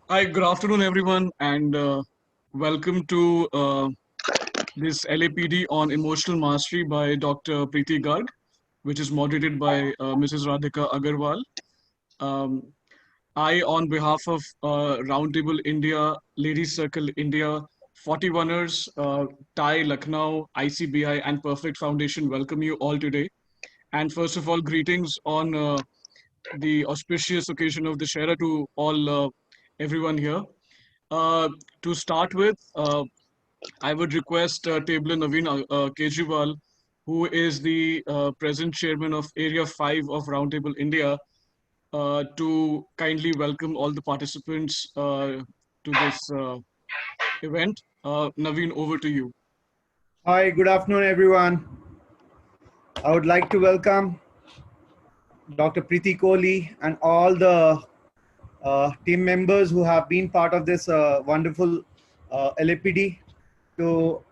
Hi, good afternoon, everyone, and welcome to this LAPD on emotional mastery by Dr. Preeti Garg, which is moderated by Mrs. Radhika Agarwal. Um, I, on behalf of Roundtable India, Ladies Circle India, 41ers, TIE, Lucknow, ICBI, and Perfect Foundation welcome you all today. And first of all, greetings on the auspicious occasion of the Shera to all everyone here. Uh, to start with, I would request Table Naveen Kejriwal, who is the present chairman of Area 5 of Roundtable India, to kindly welcome all the participants to this event. Naveen, over to you. Hi, good afternoon, everyone. I would like to welcome Dr. Preeti Kohli and all the team members who have been part of this wonderful LAPD to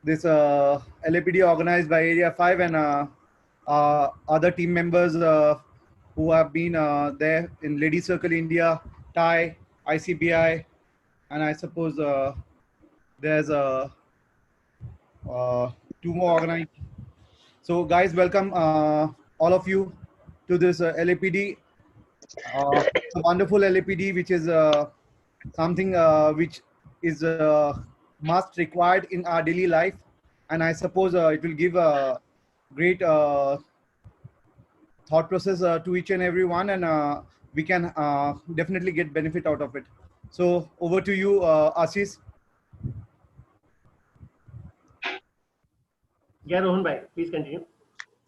this LAPD organized by Area 5 and other team members who have been there in Ladies Circle India, TIE, ICBI, and I suppose there's uh, two more organized. So, guys, welcome all of you to this LAPD. It's a wonderful LAPD, which is something which is must required in our daily life, and I suppose it will give a great thought process to each and every one, and we can definitely get benefit out of it. So, over to you, Ashish. Yeah, Rohan bhai, please continue.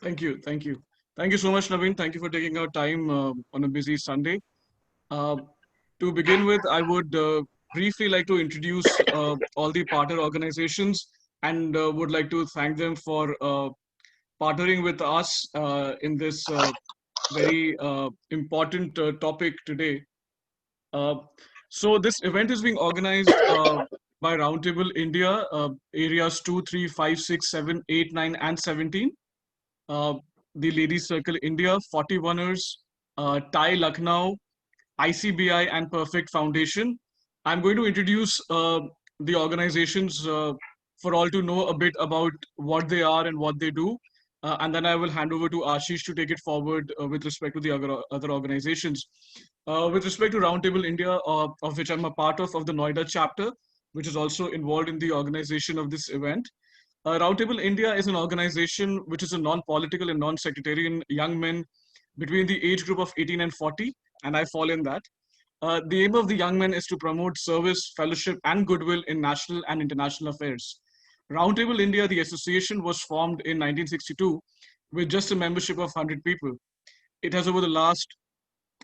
Thank you. Thank you. Thank you so much, Naveen. Thank you for taking our time on a busy Sunday. Uh, to begin with, I would briefly like to introduce all the partner organizations and would like to thank them for partnering with us in this very important topic today. Uh, so this event is being organized by Roundtable India, areas 2, 3, 5, 6, 7, 8, 9, and 17. Uh, the Ladies Circle India, 41ers, TIE Lucknow, ICBI, and Perfect Foundation. I'm going to introduce the organizations for all to know a bit about what they are and what they do. And then I will hand over to Ashish to take it forward with respect to the other organizations. With respect to Roundtable India, of which I'm a part of the Noida chapter, which is also involved in the organization of this event. Roundtable India is an organization which is a non-political and non-sectarian young men between the age group of 18 and 40, and I fall in that. The aim of the young men is to promote service, fellowship, and goodwill in national and international affairs. Roundtable India, the association, was formed in 1962 with just a membership of 100 people. It has, over the last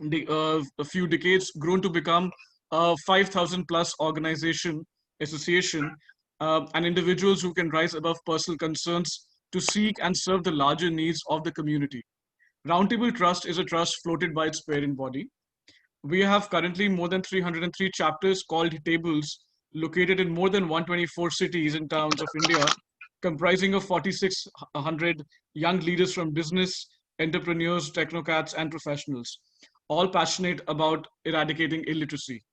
a few decades, grown to become a 5,000 plus organization, association, and individuals who can rise above personal concerns to seek and serve the larger needs of the community. Roundtable Trust is a trust floated by its parent body. We have currently more than 303 chapters called tables located in more than 124 cities and towns of India, comprising of 4,600 young leaders from business, entrepreneurs, technocrats, and professionals, all passionate about eradicating illiteracy.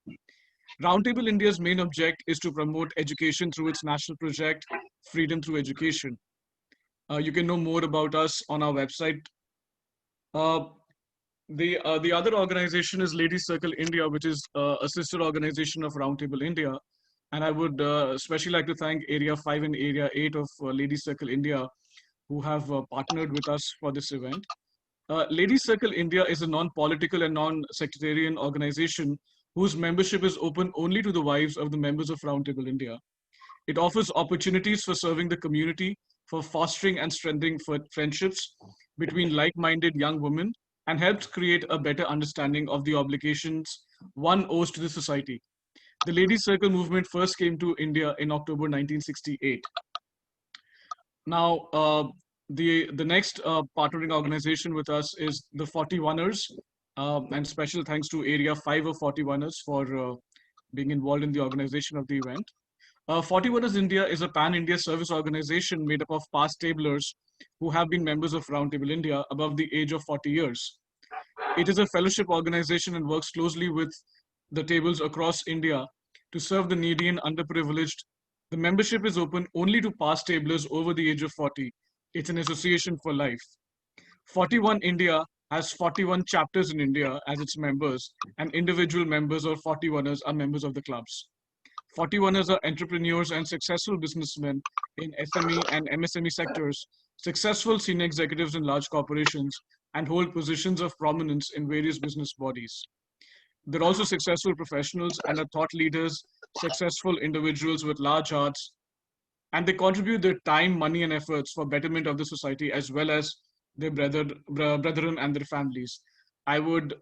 Roundtable India's main object is to promote education through its national project, Freedom Through Education. You can know more about us on our website. Uh, the other organization is Ladies Circle India, which is a sister organization of Roundtable India. And I would especially like to thank Area 5 and Area 8 of Ladies Circle India, who have partnered with us for this event. Ladies Circle India is a non-political and non-sectarian organization whose membership is open only to the wives of the members of Roundtable India. It offers opportunities for serving the community, for fostering and strengthening friendships between like minded young women, and helps create a better understanding of the obligations one owes to the society. The Ladies Circle movement first came to India in October 1968. Now, the next partnering organization with us is the 41ers, and special thanks to Area 5 of 41ers for being involved in the organization of the event. 41ers India is a pan-India service organization made up of past tablers who have been members of Roundtable India above the age of 40 years. It is a fellowship organization and works closely with the tables across India to serve the needy and underprivileged. The membership is open only to past tablers over the age of 40. It's an association for life. 41 India has 41 chapters in India as its members, and individual members or 41ers are members of the clubs. 41ers are entrepreneurs and successful businessmen in SME and MSME sectors, successful senior executives in large corporations, and hold positions of prominence in various business bodies. They're also successful professionals and are thought leaders, successful individuals with large hearts, and they contribute their time, money, and efforts for betterment of the society as well as their brethren and their families. I would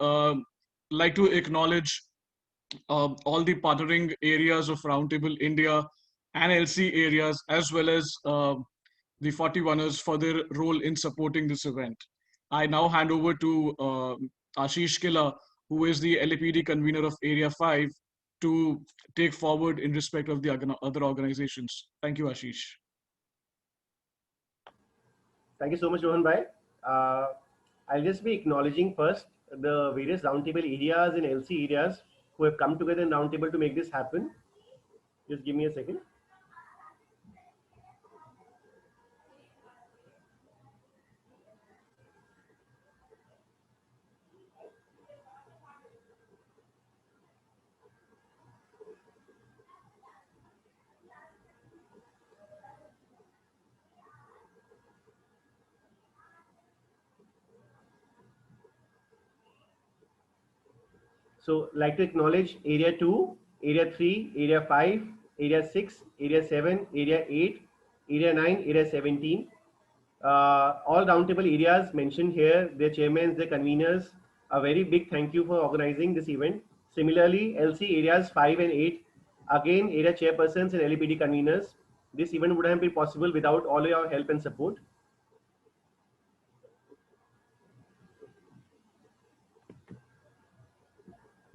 like to acknowledge all the partnering areas of Roundtable India and LC areas, as well as the 41ers for their role in supporting this event. I now hand over to Ashish Killa, who is the LAPD convener of Area 5, to take forward in respect of the other organizations. Thank you, Ashish. Thank you so much, Rohan Bhai. I'll just be acknowledging first the various roundtable areas and LC areas who have come together in roundtable to make this happen. Just give me a second. So, like to acknowledge Area 2, Area 3, Area 5, Area 6, Area 7, Area 8, Area 9, Area 17. All roundtable areas mentioned here, their chairmen, their conveners, a very big thank you for organizing this event. Similarly, LC areas 5 and 8, again, area chairpersons and LAPD conveners. This event would have been possible without all your help and support.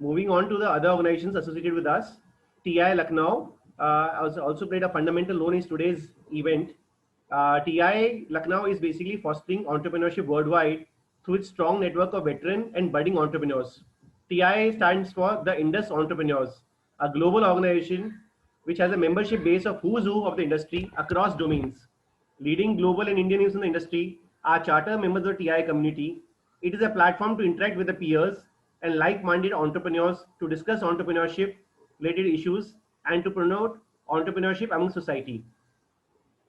Moving on to the other organizations associated with us, TI Lucknow also played a fundamental role in today's event. TI Lucknow is basically fostering entrepreneurship worldwide through its strong network of veteran and budding entrepreneurs. TI stands for the Indus Entrepreneurs, a global organization which has a membership base of who's who of the industry across domains. Leading global and Indian news in the industry are charter members of the TI community. It is a platform to interact with the peers and like-minded entrepreneurs to discuss entrepreneurship related issues and to promote entrepreneurship among society.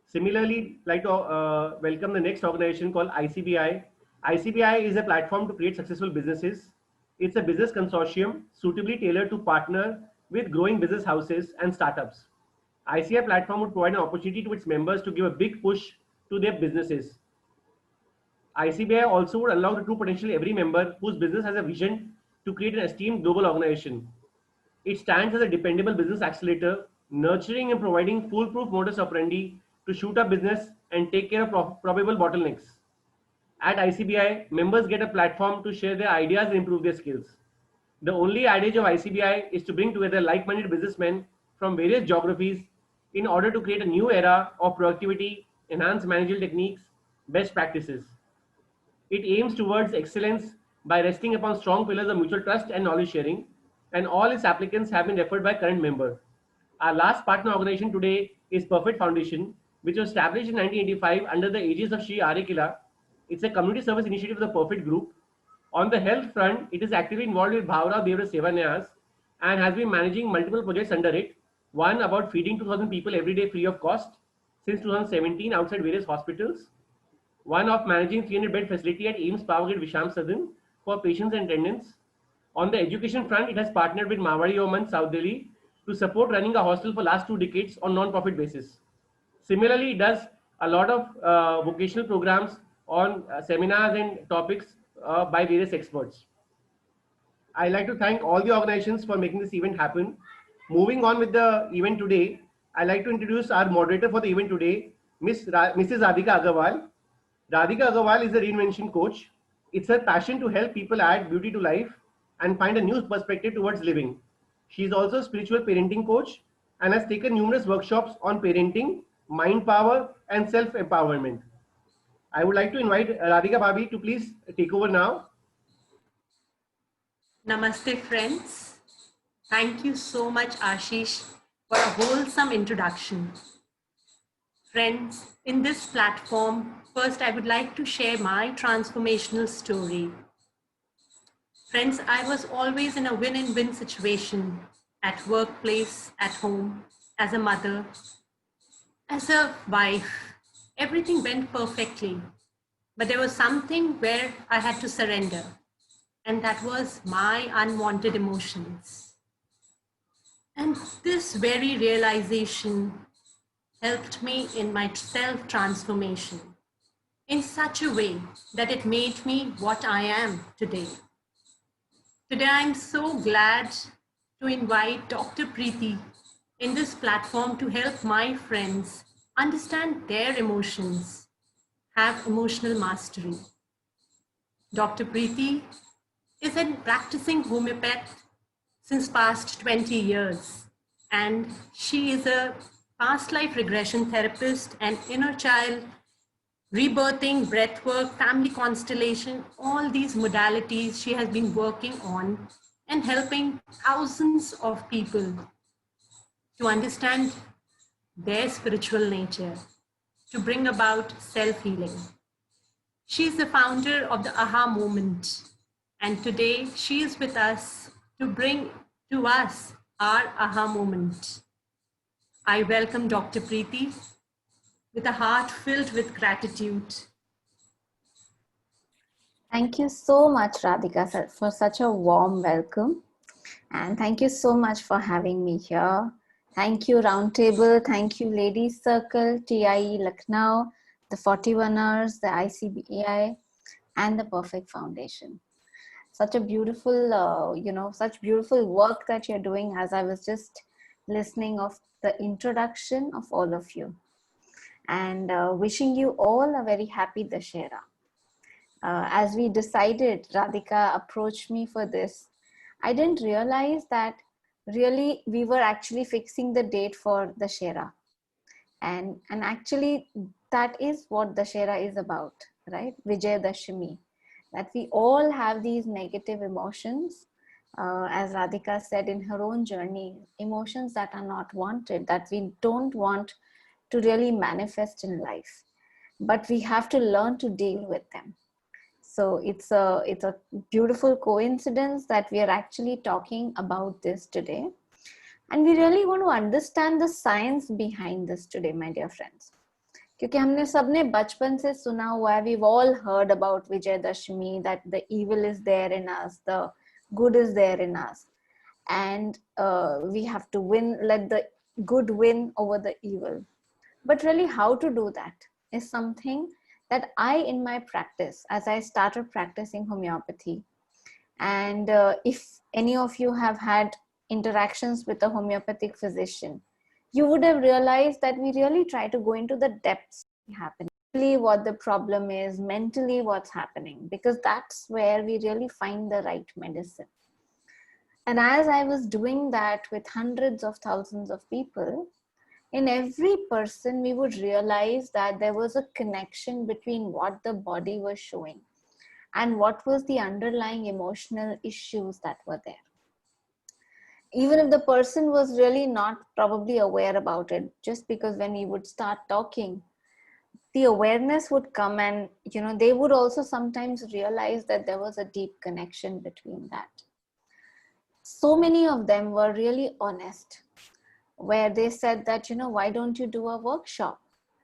Similarly, like to welcome the next organization called ICBI. ICBI is a platform to create successful businesses. It's a business consortium suitably tailored to partner with growing business houses and startups. ICBI platform would provide an opportunity to its members to give a big push to their businesses. ICBI also would allow the true potential every member whose business has a vision to create an esteemed global organization. It stands as a dependable business accelerator, nurturing and providing foolproof modus operandi to shoot up business and take care of probable bottlenecks. At ICBI, members get a platform to share their ideas and improve their skills. The only adage of ICBI is to bring together like-minded businessmen from various geographies in order to create a new era of productivity, enhanced managerial techniques, best practices. It aims towards excellence by resting upon strong pillars of mutual trust and knowledge sharing, and all its applicants have been referred by current member. Our last partner organization today is Perfect Foundation, which was established in 1985 under the aegis of Sri R.A. Killa. It's a community service initiative of the Perfect Group. On the health front, it is actively involved with Bhavrao Devra Seva Nyas and has been managing multiple projects under it. One about feeding 2,000 people every day free of cost since 2017 outside various hospitals. One of managing 300-bed facility at AIIMS Powergrid Visham Sadan for patients and attendants. On the education front, it has partnered with Mawadi Oman, South Delhi, to support running a hostel for last 2 decades on non-profit basis. Similarly, it does a lot of vocational programs on seminars and topics by various experts. I'd like to thank all the organizations for making this event happen. Moving on with the event today, I'd like to introduce our moderator for the event today, Mrs. Radhika Agarwal. Radhika Agarwal is a reinvention coach. It's her passion to help people add beauty to life and find a new perspective towards living. She is also a spiritual parenting coach and has taken numerous workshops on parenting, mind power, and self-empowerment. I would like to invite Radhika Bhabi to please take over now. Namaste, friends. Thank you so much, Ashish, for a wholesome introduction. Friends, in this platform, first I would like to share my transformational story. Friends, I was always in a win-win situation at workplace, at home, as a mother, as a wife. Everything went perfectly. But there was something where I had to surrender, and that was my unwanted emotions. And this very realization helped me in my self transformation in such a way that it made me what I am today. Today, I'm so glad to invite Dr. Preeti in this platform to help my friends understand their emotions, have emotional mastery. Dr. Preeti is a practicing homeopath since past 20 years, and she is a past life regression therapist and inner child rebirthing, breathwork, family constellation, all these modalities she has been working on and helping thousands of people to understand their spiritual nature, to bring about self-healing. She is the founder of the Aha Movement, and today she is with us to bring to us our Aha Moment. I welcome Dr. Preeti with a heart filled with gratitude. Thank you so much, Radhika, for such a warm welcome. And thank you so much for having me here. Thank you, Roundtable. Thank you, Ladies Circle, TIE Lucknow, the 41ers, the ICBI, and the Perfect Foundation. Such a beautiful, such beautiful work that you're doing, as I was just listening of the introduction of all of you. And wishing you all a very happy Dashera. As we decided, Radhika approached me for this. I didn't realize that really we were actually fixing the date for the Shera. And actually that is what the Shera is about, right? Vijay Dashami. That we all have these negative emotions, as Radhika said in her own journey, emotions that are not wanted, that we don't want to really manifest in life. But we have to learn to deal with them. So it's a beautiful coincidence that we are actually talking about this today. And we really want to understand the science behind this today, my dear friends. क्योंकि हमने सबने बचपन से सुना हुआ है, we've all heard about Vijayadashmi, that the evil is there in us, the good is there in us. And we have to win, let the good win over the evil. But really how to do that is something that I, in my practice, as I started practicing homeopathy, and if any of you have had interactions with a homeopathic physician, you would have realized that we really try to go into the depths happening, what the problem is, mentally what's happening, because that's where we really find the right medicine. And as I was doing that with hundreds of thousands of people, in every person, we would realize that there was a connection between what the body was showing and what was the underlying emotional issues that were there. Even if the person was really not probably aware about it, just because when we would start talking, the awareness would come, and they would also sometimes realize that there was a deep connection between that. So many of them were really honest, where they said that, why don't you do a workshop?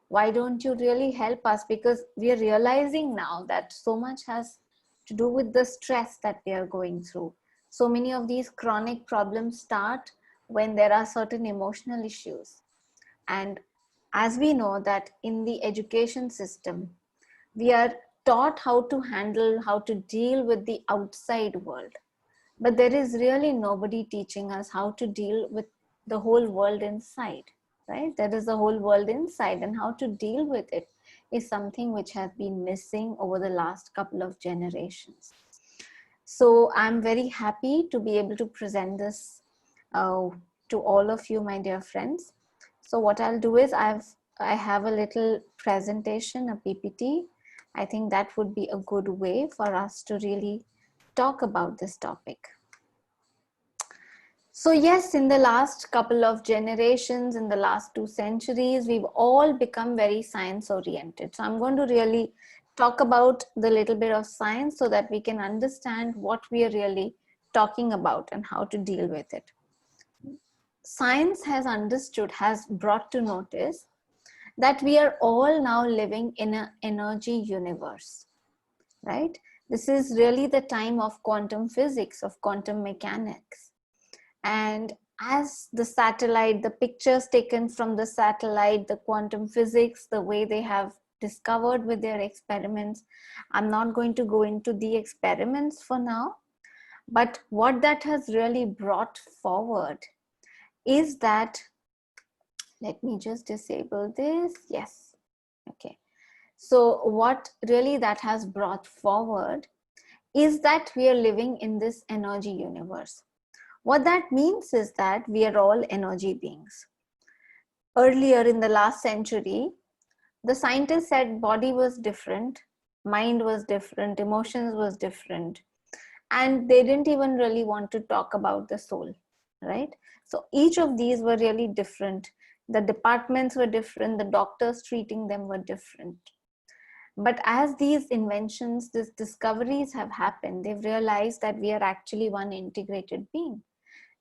Why don't you really help us? Because we are realizing now that so much has to do with the stress that we are going through. So many of these chronic problems start when there are certain emotional issues. And as we know that in the education system, we are taught how to handle, how to deal with the outside world. But there is really nobody teaching us how to deal with the whole world inside, right? There is a whole world inside, and how to deal with it is something which has been missing over the last couple of generations. So I'm very happy to be able to present this to all of you, my dear friends. So what I'll do is I have a little presentation, a PPT. I think that would be a good way for us to really talk about this topic. So yes, in the last couple of generations, in the last 2 centuries, we've all become very science oriented. So I'm going to really talk about the little bit of science so that we can understand what we are really talking about and how to deal with it. Science has understood, has brought to notice that we are all now living in an energy universe, right? This is really the time of quantum physics, of quantum mechanics. And as the satellite, the pictures taken from the satellite, the quantum physics, the way they have discovered with their experiments, I'm not going to go into the experiments for now, but what that has really brought forward is that, let me just disable this. Yes. Okay. So what really that has brought forward is that we are living in this energy universe. What that means is that we are all energy beings. Earlier in the last century, the scientists said body was different, mind was different, emotions was different, and they didn't even really want to talk about the soul, right? So each of these were really different. The departments were different, the doctors treating them were different. But as these inventions, these discoveries have happened, they've realized that we are actually one integrated being.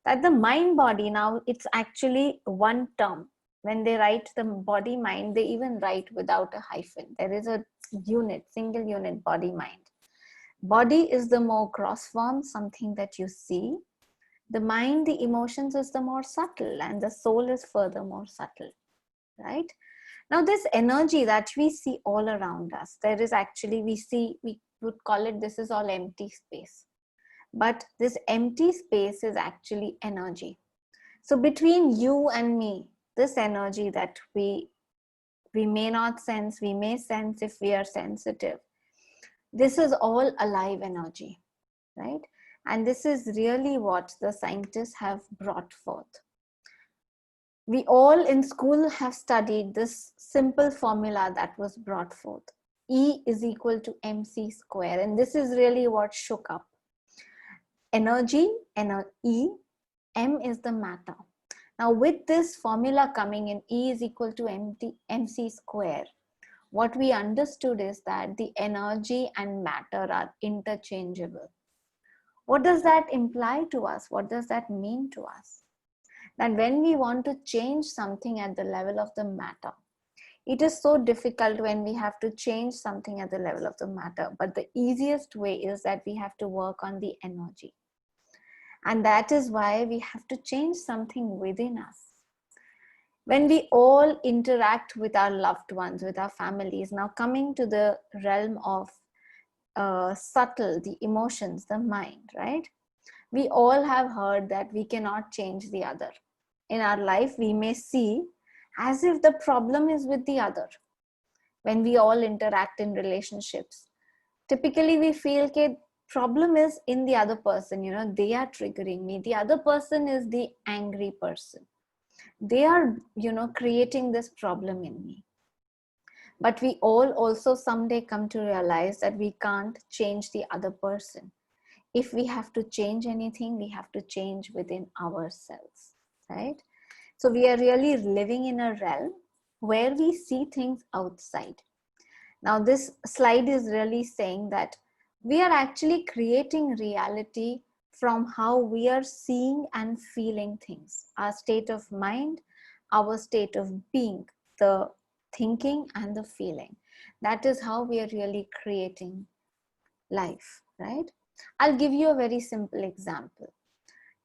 That the mind body now, it's actually one term. When they write the body mind, they even write without a hyphen. There is a unit, single unit body mind. Body is the more gross form, something that you see. The mind, the emotions is the more subtle, and the soul is further more subtle, right? Now this energy that we see all around us, there is actually, we would call it, this is all empty space. But this empty space is actually energy. So between you and me, this energy that we may not sense, we may sense if we are sensitive, this is all alive energy, right? And this is really what the scientists have brought forth. We all in school have studied this simple formula that was brought forth. E is equal to mc square. And this is really what shook up. Energy, E, M is the matter. Now with this formula coming in, E is equal to mc square, what we understood is that the energy and matter are interchangeable. What does that imply to us? What does that mean to us? That when we want to change something at the level of the matter, it is so difficult when we have to change something at the level of the matter. But the easiest way is that we have to work on the energy. And that is why we have to change something within us. When we all interact with our loved ones, with our families, now coming to the realm of subtle, the emotions, the mind, right? We all have heard that we cannot change the other. In our life, we may see as if the problem is with the other. When we all interact in relationships, typically we feel that problem is in the other person, they are triggering me. The other person is the angry person. They are, creating this problem in me. But we all also someday come to realize that we can't change the other person. If we have to change anything, we have to change within ourselves, right? So we are really living in a realm where we see things outside. Now this slide is really saying that we are actually creating reality from how we are seeing and feeling things. Our state of mind, our state of being, the thinking and the feeling. That is how we are really creating life, right? I'll give you a very simple example.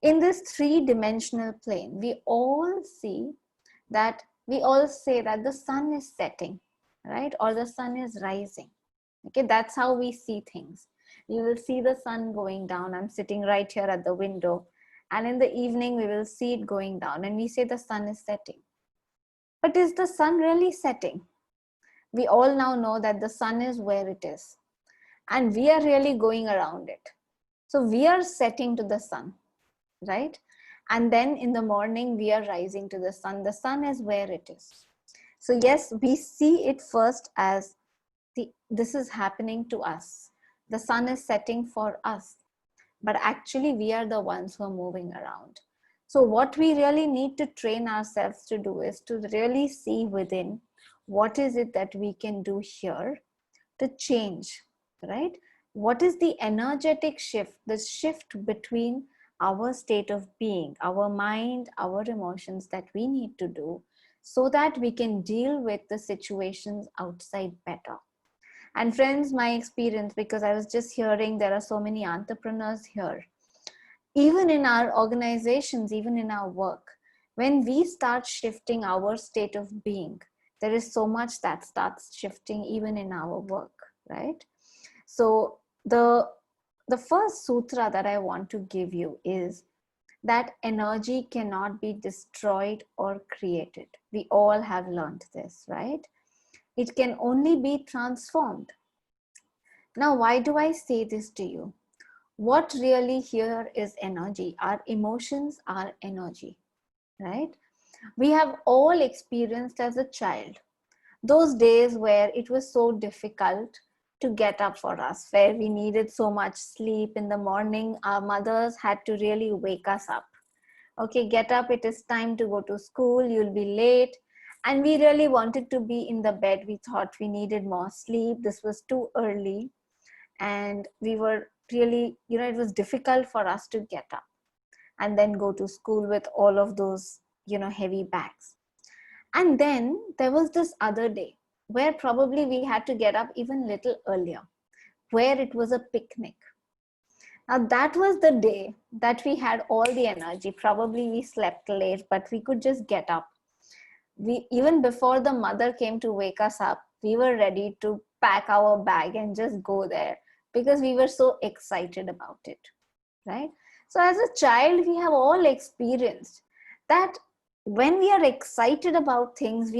In this three-dimensional plane, we all say that the sun is setting, right? Or the sun is rising. Okay, that's how we see things. You will see the sun going down. I'm sitting right here at the window. And in the evening, we will see it going down. And we say the sun is setting. But is the sun really setting? We all now know that the sun is where it is. And we are really going around it. So we are setting to the sun, right? And then in the morning, we are rising to the sun. The sun is where it is. So yes, we see it first as this is happening to us. The sun is setting for us. But actually, we are the ones who are moving around. So what we really need to train ourselves to do is to really see within what is it that we can do here to change, right? What is the energetic shift, the shift between our state of being, our mind, our emotions that we need to do so that we can deal with the situations outside better. And friends, my experience, because I was just hearing there are so many entrepreneurs here, even in our organizations, even in our work, when we start shifting our state of being, there is so much that starts shifting even in our work, right? So the first sutra that I want to give you is that energy cannot be destroyed or created. We all have learned this, right? It can only be transformed. Now, why do I say this to you? What really here is energy. Our emotions are energy, right? We have all experienced as a child those days where it was so difficult to get up for us, where we needed so much sleep in the morning. Our mothers had to really wake us up. Okay, get up, it is time to go to school, you'll be late. And we really wanted to be in the bed. We thought we needed more sleep. This was too early. And we were really, it was difficult for us to get up and then go to school with all of those, heavy bags. And then there was this other day where probably we had to get up even little earlier, where it was a picnic. Now that was the day that we had all the energy. Probably we slept late, but we could just get up. Even before the mother came to wake us up, we were ready to pack our bag and just go there because we were so excited about it, right? So as a child, we have all experienced that when we are excited about things,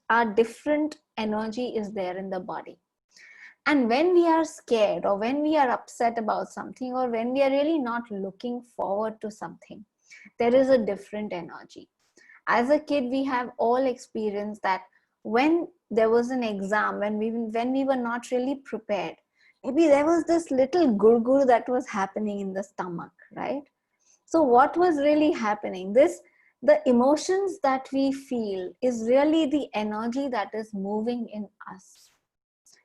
our different energy is there in the body. And when we are scared or when we are upset about something or when we are really not looking forward to something, there is a different energy. As a kid, we have all experienced that when there was an exam, when we were not really prepared, maybe there was this little gurgur that was happening in the stomach, right? So what was really happening? The emotions that we feel is really the energy that is moving in us.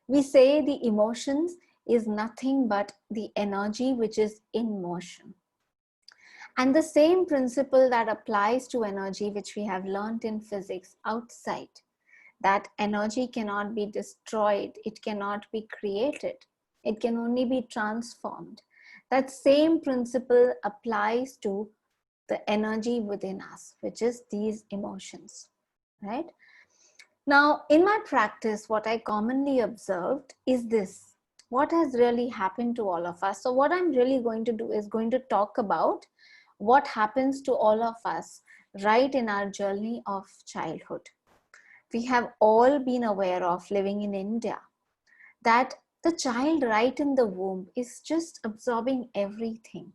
We say the emotions is nothing but the energy which is in motion. And the same principle that applies to energy, which we have learned in physics outside, that energy cannot be destroyed, it cannot be created, it can only be transformed. That same principle applies to the energy within us, which is these emotions, right? Now, in my practice, what I commonly observed is this. What has really happened to all of us? So what I'm really going to do is going to talk about what happens to all of us right in our journey of childhood. We have all been aware of, living in India, that the child right in the womb is just absorbing everything.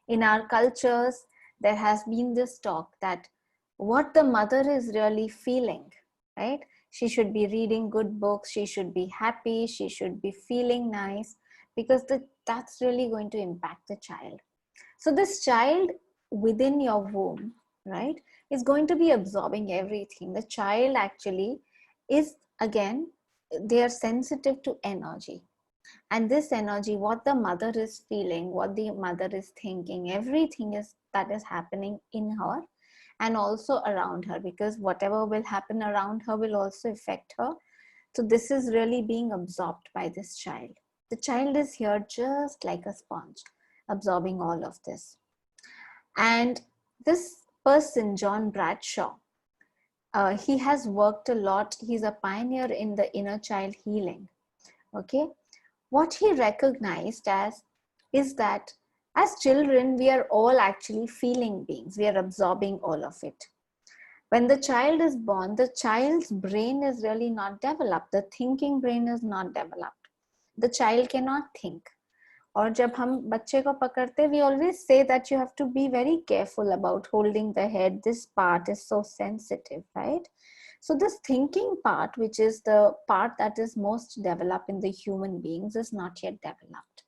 In our cultures, there has been this talk that what the mother is really feeling, right? She should be reading good books, she should be happy, she should be feeling nice, because that's really going to impact the child. So this child within your womb, right, is going to be absorbing everything. The child actually is, again, they are sensitive to energy. And this energy, what the mother is feeling, what the mother is thinking, everything that is happening in her and also around her, because whatever will happen around her will also affect her. So this is really being absorbed by this child. The child is here just like a sponge, absorbing all of this. And this person, John Bradshaw, he has worked a lot. He's a pioneer in the inner child healing. Okay. What he recognized as is that as children, we are all actually feeling beings. We are absorbing all of it. When the child is born, the child's brain is really not developed. The thinking brain is not developed. The child cannot think. और जब हम बच्चे को पकड़ते, we always say that you have to be very careful about holding the head. This part is so sensitive, right? So this thinking part, which is the part that is most developed in the human beings, is not yet developed.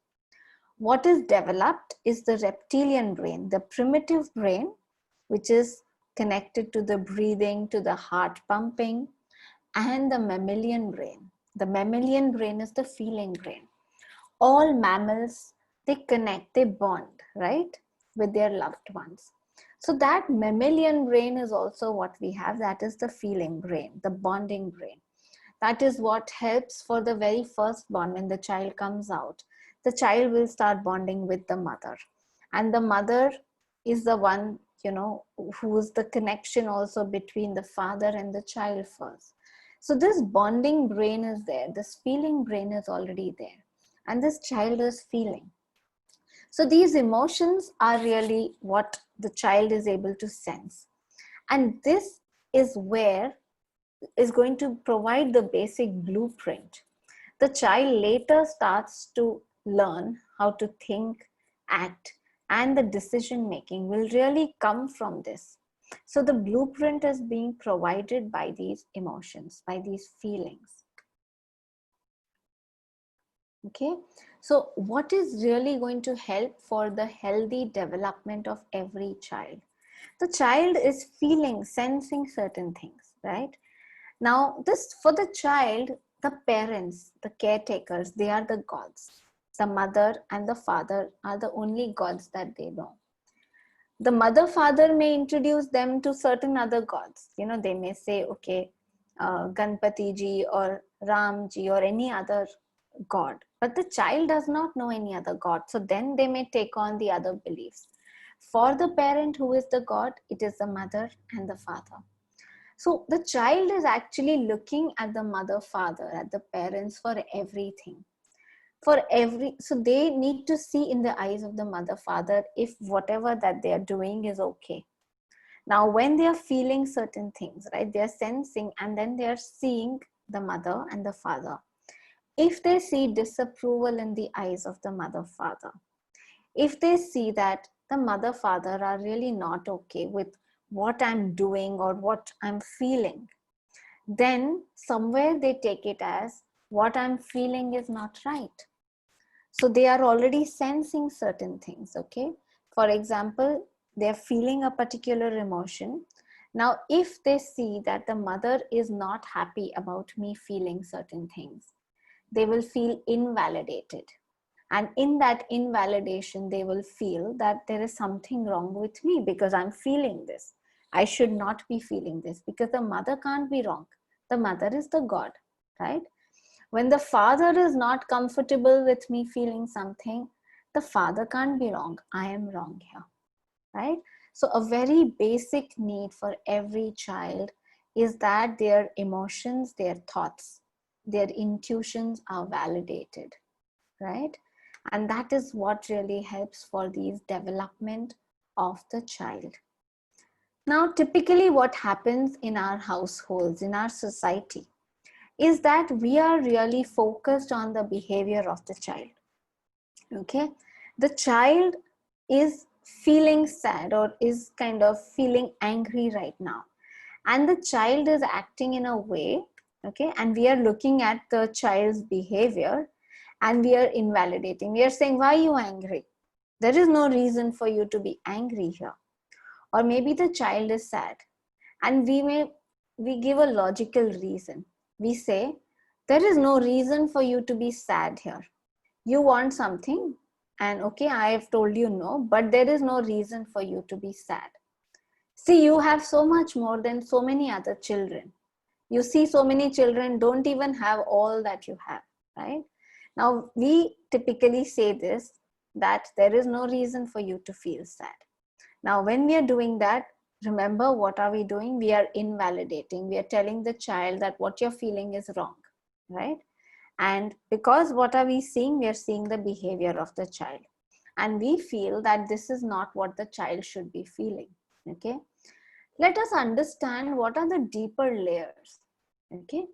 What is developed is the reptilian brain, the primitive brain, which is connected to the breathing, to the heart pumping, and the mammalian brain. The mammalian brain is the feeling brain. All mammals, they connect, they bond, right, with their loved ones. So that mammalian brain is also what we have. That is the feeling brain, the bonding brain. That is what helps for the very first bond. When the child comes out, the child will start bonding with the mother. And the mother is the one, who is the connection also between the father and the child first. So this bonding brain is there. This feeling brain is already there. And this child is feeling. So these emotions are really what the child is able to sense. And this is where is going to provide the basic blueprint. The child later starts to learn how to think, act, and the decision making will really come from this. So the blueprint is being provided by these emotions, by these feelings. Okay, so what is really going to help for the healthy development of every child? The child is feeling, sensing certain things, right? Now, this for the child, the parents, the caretakers, they are the gods. The mother and the father are the only gods that they know. The mother, father may introduce them to certain other gods. They may say, okay, Ganpati ji or Ram ji or any other god. But the child does not know any other god. So then they may take on the other beliefs. For the parent, who is the god? It is the mother and the father. So the child is actually looking at the mother, father, at the parents for everything. So they need to see in the eyes of the mother, father, if whatever that they are doing is okay. Now, when they are feeling certain things, right, they are sensing and then they are seeing the mother and the father. If they see disapproval in the eyes of the mother, father, if they see that the mother, father are really not okay with what I'm doing or what I'm feeling, then somewhere they take it as what I'm feeling is not right. So they are already sensing certain things, okay? For example, they're feeling a particular emotion. Now, if they see that the mother is not happy about me feeling certain things, they will feel invalidated. And in that invalidation, they will feel that there is something wrong with me because I'm feeling this. I should not be feeling this because the mother can't be wrong. The mother is the God, right? When the father is not comfortable with me feeling something, the father can't be wrong. I am wrong here, right? So a very basic need for every child is that their emotions, their thoughts, their intuitions are validated, right? And that is what really helps for the development of the child. Now, typically what happens in our households, in our society, is that we are really focused on the behavior of the child. Okay, the child is feeling sad or is kind of feeling angry right now, and the child is acting in a way, okay, and we are looking at the child's behavior and we are invalidating. We are saying, why are you angry? There is no reason for you to be angry here. Or maybe the child is sad and we give a logical reason. We say, there is no reason for you to be sad here. You want something and okay, I have told you no, but there is no reason for you to be sad. See, you have so much more than so many other children. You see, so many children don't even have all that you have, right? Now, we typically say this, that there is no reason for you to feel sad. Now, when we are doing that, remember, what are we doing? We are invalidating. We are telling the child that what you're feeling is wrong, right? And because what are we seeing? We are seeing the behavior of the child. And we feel that this is not what the child should be feeling, okay? Let us understand what are the deeper layers, okay?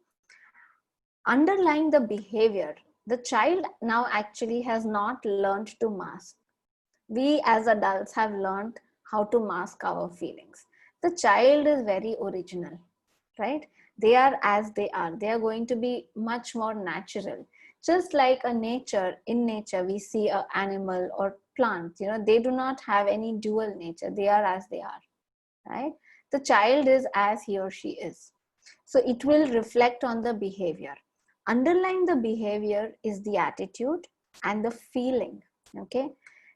Underlying the behavior, the child now actually has not learned to mask. We as adults have learned how to mask our feelings. The child is very original, right? They are as they are. They are going to be much more natural. Just like in nature, we see an animal or plant, they do not have any dual nature. They are as they are, right? The child is as he or she is. So it will reflect on the behavior. Underlying the behavior is the attitude and the feeling, okay?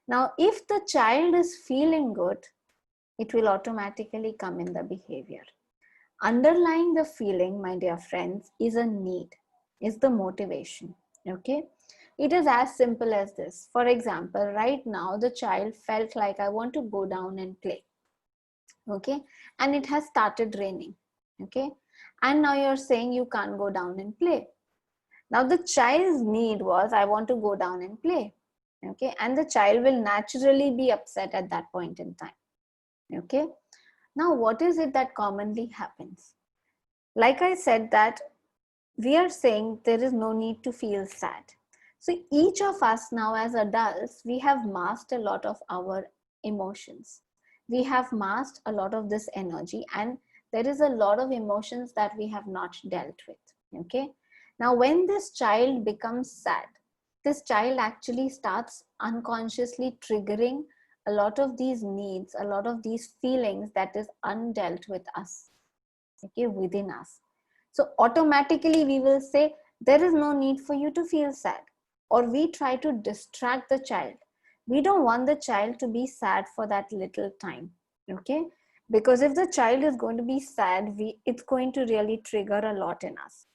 Now, if the child is feeling good, it will automatically come in the behavior. Underlying the feeling, my dear friends, is a need, is the motivation, okay? It is as simple as this. For example, right now, the child felt like, I want to go down and play, okay? And it has started raining, okay? And now you're saying you can't go down and play. Now the child's need was, I want to go down and play, okay? And the child will naturally be upset at that point in time, okay? Now, what is it that commonly happens? Like I said, that we are saying there is no need to feel sad. So each of us now as adults, we have masked a lot of our emotions. We have masked a lot of this energy, and there is a lot of emotions that we have not dealt with, okay? Now, when this child becomes sad, this child actually starts unconsciously triggering a lot of these needs, a lot of these feelings that is undealt with us, okay, within us. So automatically we will say, there is no need for you to feel sad, or we try to distract the child. We don't want the child to be sad for that little time, okay? Because if the child is going to be sad, it's going to really trigger a lot in us.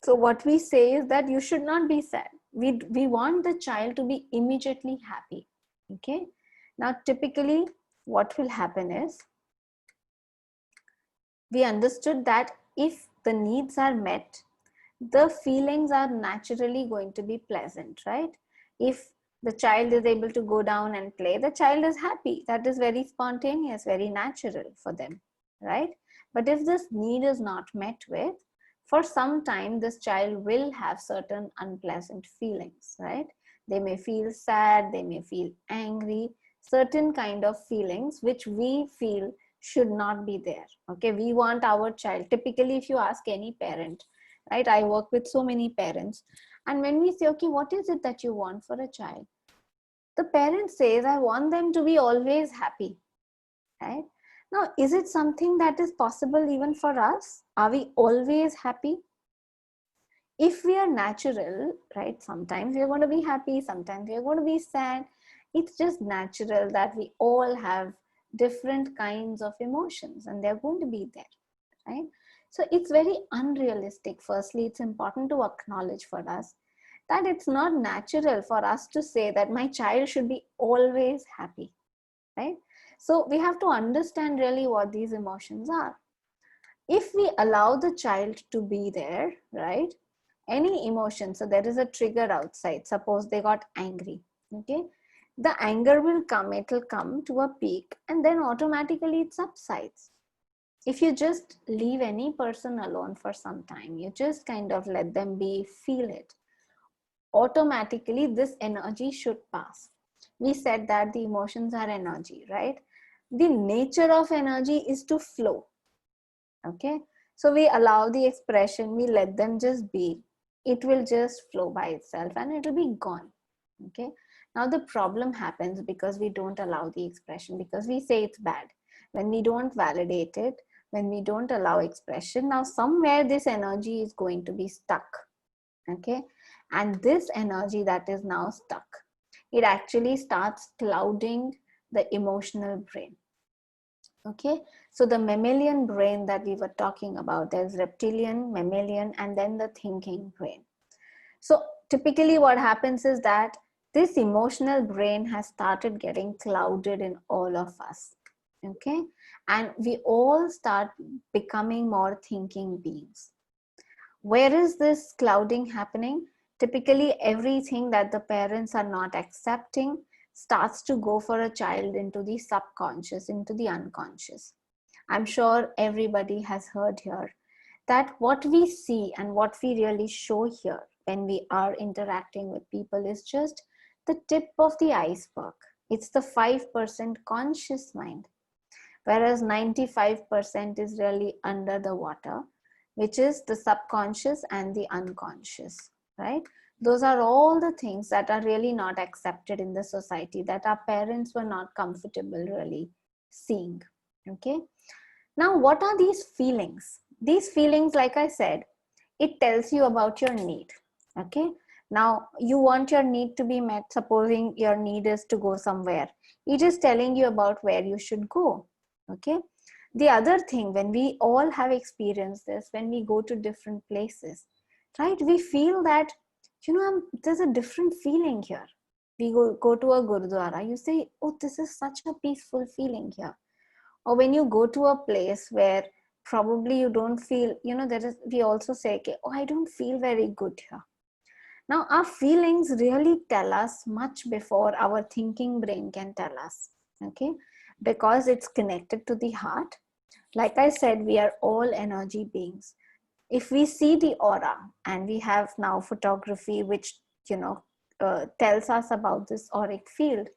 So what we say is that you should not be sad. We want the child to be immediately happy, okay? Now, typically what will happen is, we understood that if the needs are met, the feelings are naturally going to be pleasant, right? If the child is able to go down and play, the child is happy. That is very spontaneous, very natural for them, right? But if this need is not met with, for some time, this child will have certain unpleasant feelings, right? They may feel sad, they may feel angry, certain kind of feelings which we feel should not be there, okay? We want our child, typically if you ask any parent, right? I work with so many parents, and when we say, okay, what is it that you want for a child? The parent says, I want them to be always happy, right? Now, is it something that is possible even for us? Are we always happy? If we are natural, right, sometimes we're going to be happy, sometimes we're going to be sad. It's just natural that we all have different kinds of emotions, and they're going to be there, right? So it's very unrealistic. Firstly, it's important to acknowledge for us that it's not natural for us to say that my child should be always happy, right? So we have to understand really what these emotions are. If we allow the child to be there, right, any emotion, so there is a trigger outside, suppose they got angry, okay, the anger will come, it will come to a peak, and then automatically it subsides. If you just leave any person alone for some time, you just kind of let them be, feel it, automatically this energy should pass. We said that the emotions are energy, right? The nature of energy is to flow, okay? So we allow the expression, we let them just be, it will just flow by itself and it will be gone, okay? Now the problem happens because we don't allow the expression, because we say it's bad. When we don't validate it, when we don't allow expression, now somewhere this energy is going to be stuck, okay? And this energy that is now stuck, it actually starts clouding the emotional brain, okay? So the mammalian brain that we were talking about, there's reptilian, mammalian, and then the thinking brain. So typically what happens is that this emotional brain has started getting clouded in all of us, okay? And we all start becoming more thinking beings. Where is this clouding happening? Typically, everything that the parents are not accepting starts to go for a child into the subconscious, into the unconscious. I'm sure everybody has heard here that what we see and what we really show here when we are interacting with people is just the tip of the iceberg. It's the 5% conscious mind, whereas 95% is really under the water, which is the subconscious and the unconscious, right? Those are all the things that are really not accepted in the society, that our parents were not comfortable really seeing. Okay. Now, what are these feelings? These feelings, like I said, it tells you about your need. Okay. Now, you want your need to be met. Supposing your need is to go somewhere, it is telling you about where you should go. Okay. The other thing, when we all have experienced this, when we go to different places, right, we feel that, there's a different feeling here. We go to a Gurudwara, you say, oh, this is such a peaceful feeling here. Or when you go to a place where probably you don't feel, we also say, okay, oh, I don't feel very good here. Now, our feelings really tell us much before our thinking brain can tell us, okay? Because it's connected to the heart. Like I said, we are all energy beings. If we see the aura, and we have now photography, which, tells us about this auric field,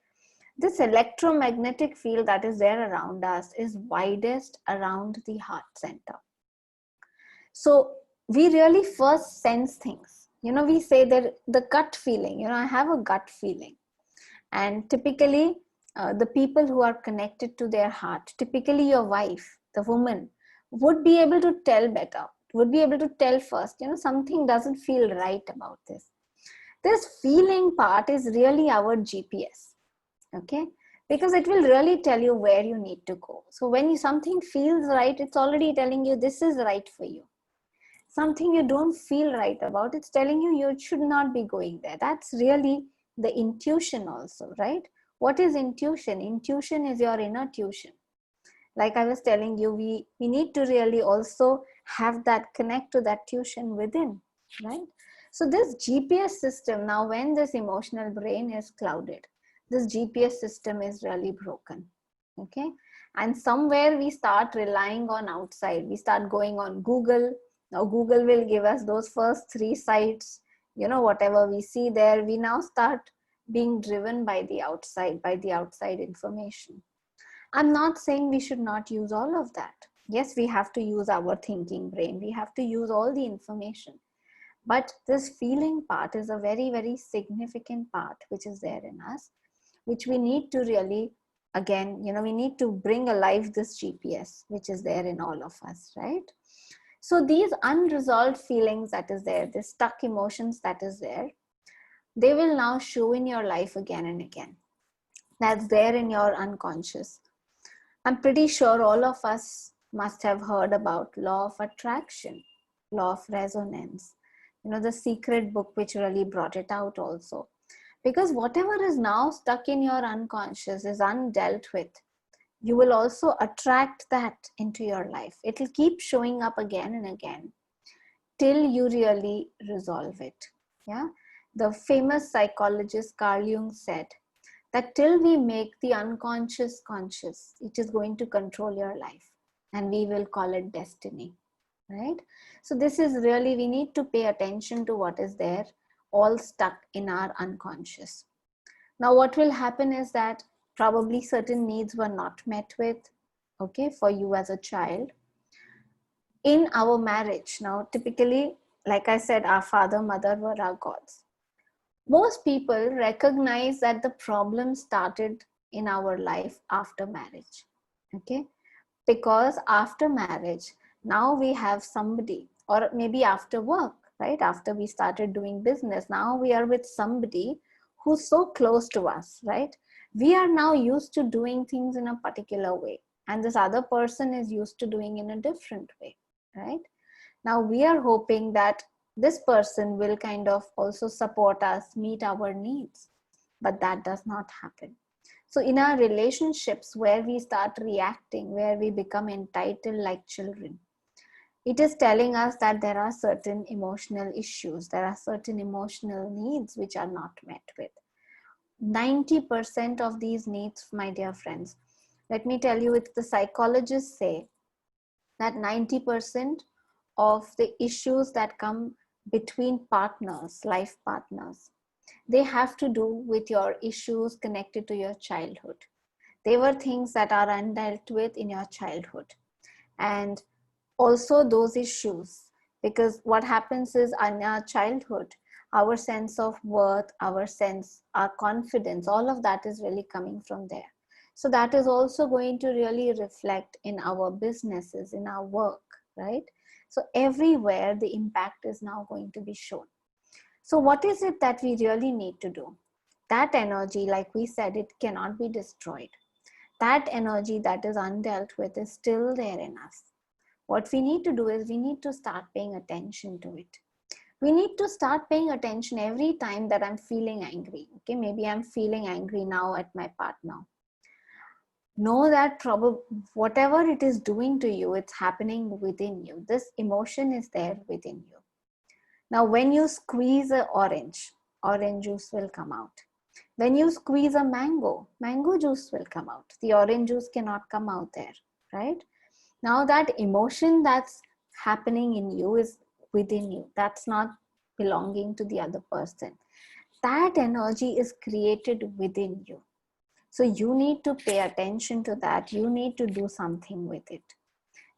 this electromagnetic field that is there around us is widest around the heart center. So we really first sense things. We say that the gut feeling, I have a gut feeling. And typically, the people who are connected to their heart, typically your wife, the woman, would be able to tell better, would be able to tell first, something doesn't feel right about this. This feeling part is really our GPS, okay? Because it will really tell you where you need to go. So when something feels right, it's already telling you this is right for you. Something you don't feel right about, it's telling you you should not be going there. That's really the intuition also, right? What is intuition? Intuition is your inner tuition. Like I was telling you, we need to really also have that connect to that tuition within, right? So this GPS system, now when this emotional brain is clouded, this GPS system is really broken, okay? And somewhere we start relying on outside. We start going on Google. Now Google will give us those first 3 sites, whatever we see there, we now start being driven by the outside information. I'm not saying we should not use all of that. Yes, we have to use our thinking brain. We have to use all the information. But this feeling part is a very, very significant part which is there in us, which we need to really, again, we need to bring alive this GPS, which is there in all of us, right? So these unresolved feelings that is there, the stuck emotions that is there, they will now show in your life again and again. That's there in your unconscious. I'm pretty sure all of us must have heard about law of attraction, law of resonance, the secret book which really brought it out also. Because whatever is now stuck in your unconscious is undealt with. You will also attract that into your life. It will keep showing up again and again till you really resolve it. Yeah. The famous psychologist Carl Jung said that till we make the unconscious conscious, it is going to control your life, and we will call it destiny, right? So this is really, we need to pay attention to what is there, all stuck in our unconscious. Now what will happen is that probably certain needs were not met with, okay, for you as a child. In our marriage, now typically, like I said, our father, mother were our gods. Most people recognize that the problem started in our life after marriage, okay? Because after marriage, now we have somebody, or maybe after work, right? After we started doing business, now we are with somebody who's so close to us, right? We are now used to doing things in a particular way, and this other person is used to doing in a different way, right? Now we are hoping that this person will kind of also support us, meet our needs, but that does not happen. So in our relationships where we start reacting, where we become entitled like children, it is telling us that there are certain emotional issues, there are certain emotional needs which are not met with. 90% of these needs, my dear friends, let me tell you, it's the psychologists say that 90% of the issues that come between partners, life partners, they have to do with your issues connected to your childhood. They were things that are undealt with in your childhood. And also those issues, because what happens is in our childhood, our sense of worth, our confidence, all of that is really coming from there. So that is also going to really reflect in our businesses, in our work, right? So everywhere the impact is now going to be shown. So what is it that we really need to do? That energy, like we said, it cannot be destroyed. That energy that is undealt with is still there in us. What we need to do is we need to start paying attention to it. We need to start paying attention every time that I'm feeling angry. Okay, maybe I'm feeling angry now at my partner. Know that probably whatever it is doing to you, it's happening within you. This emotion is there within you. Now, when you squeeze an orange juice will come out. When you squeeze a mango juice will come out. The orange juice cannot come out there, right? Now that emotion that's happening in you is within you. That's not belonging to the other person. That energy is created within you. So you need to pay attention to that. You need to do something with it.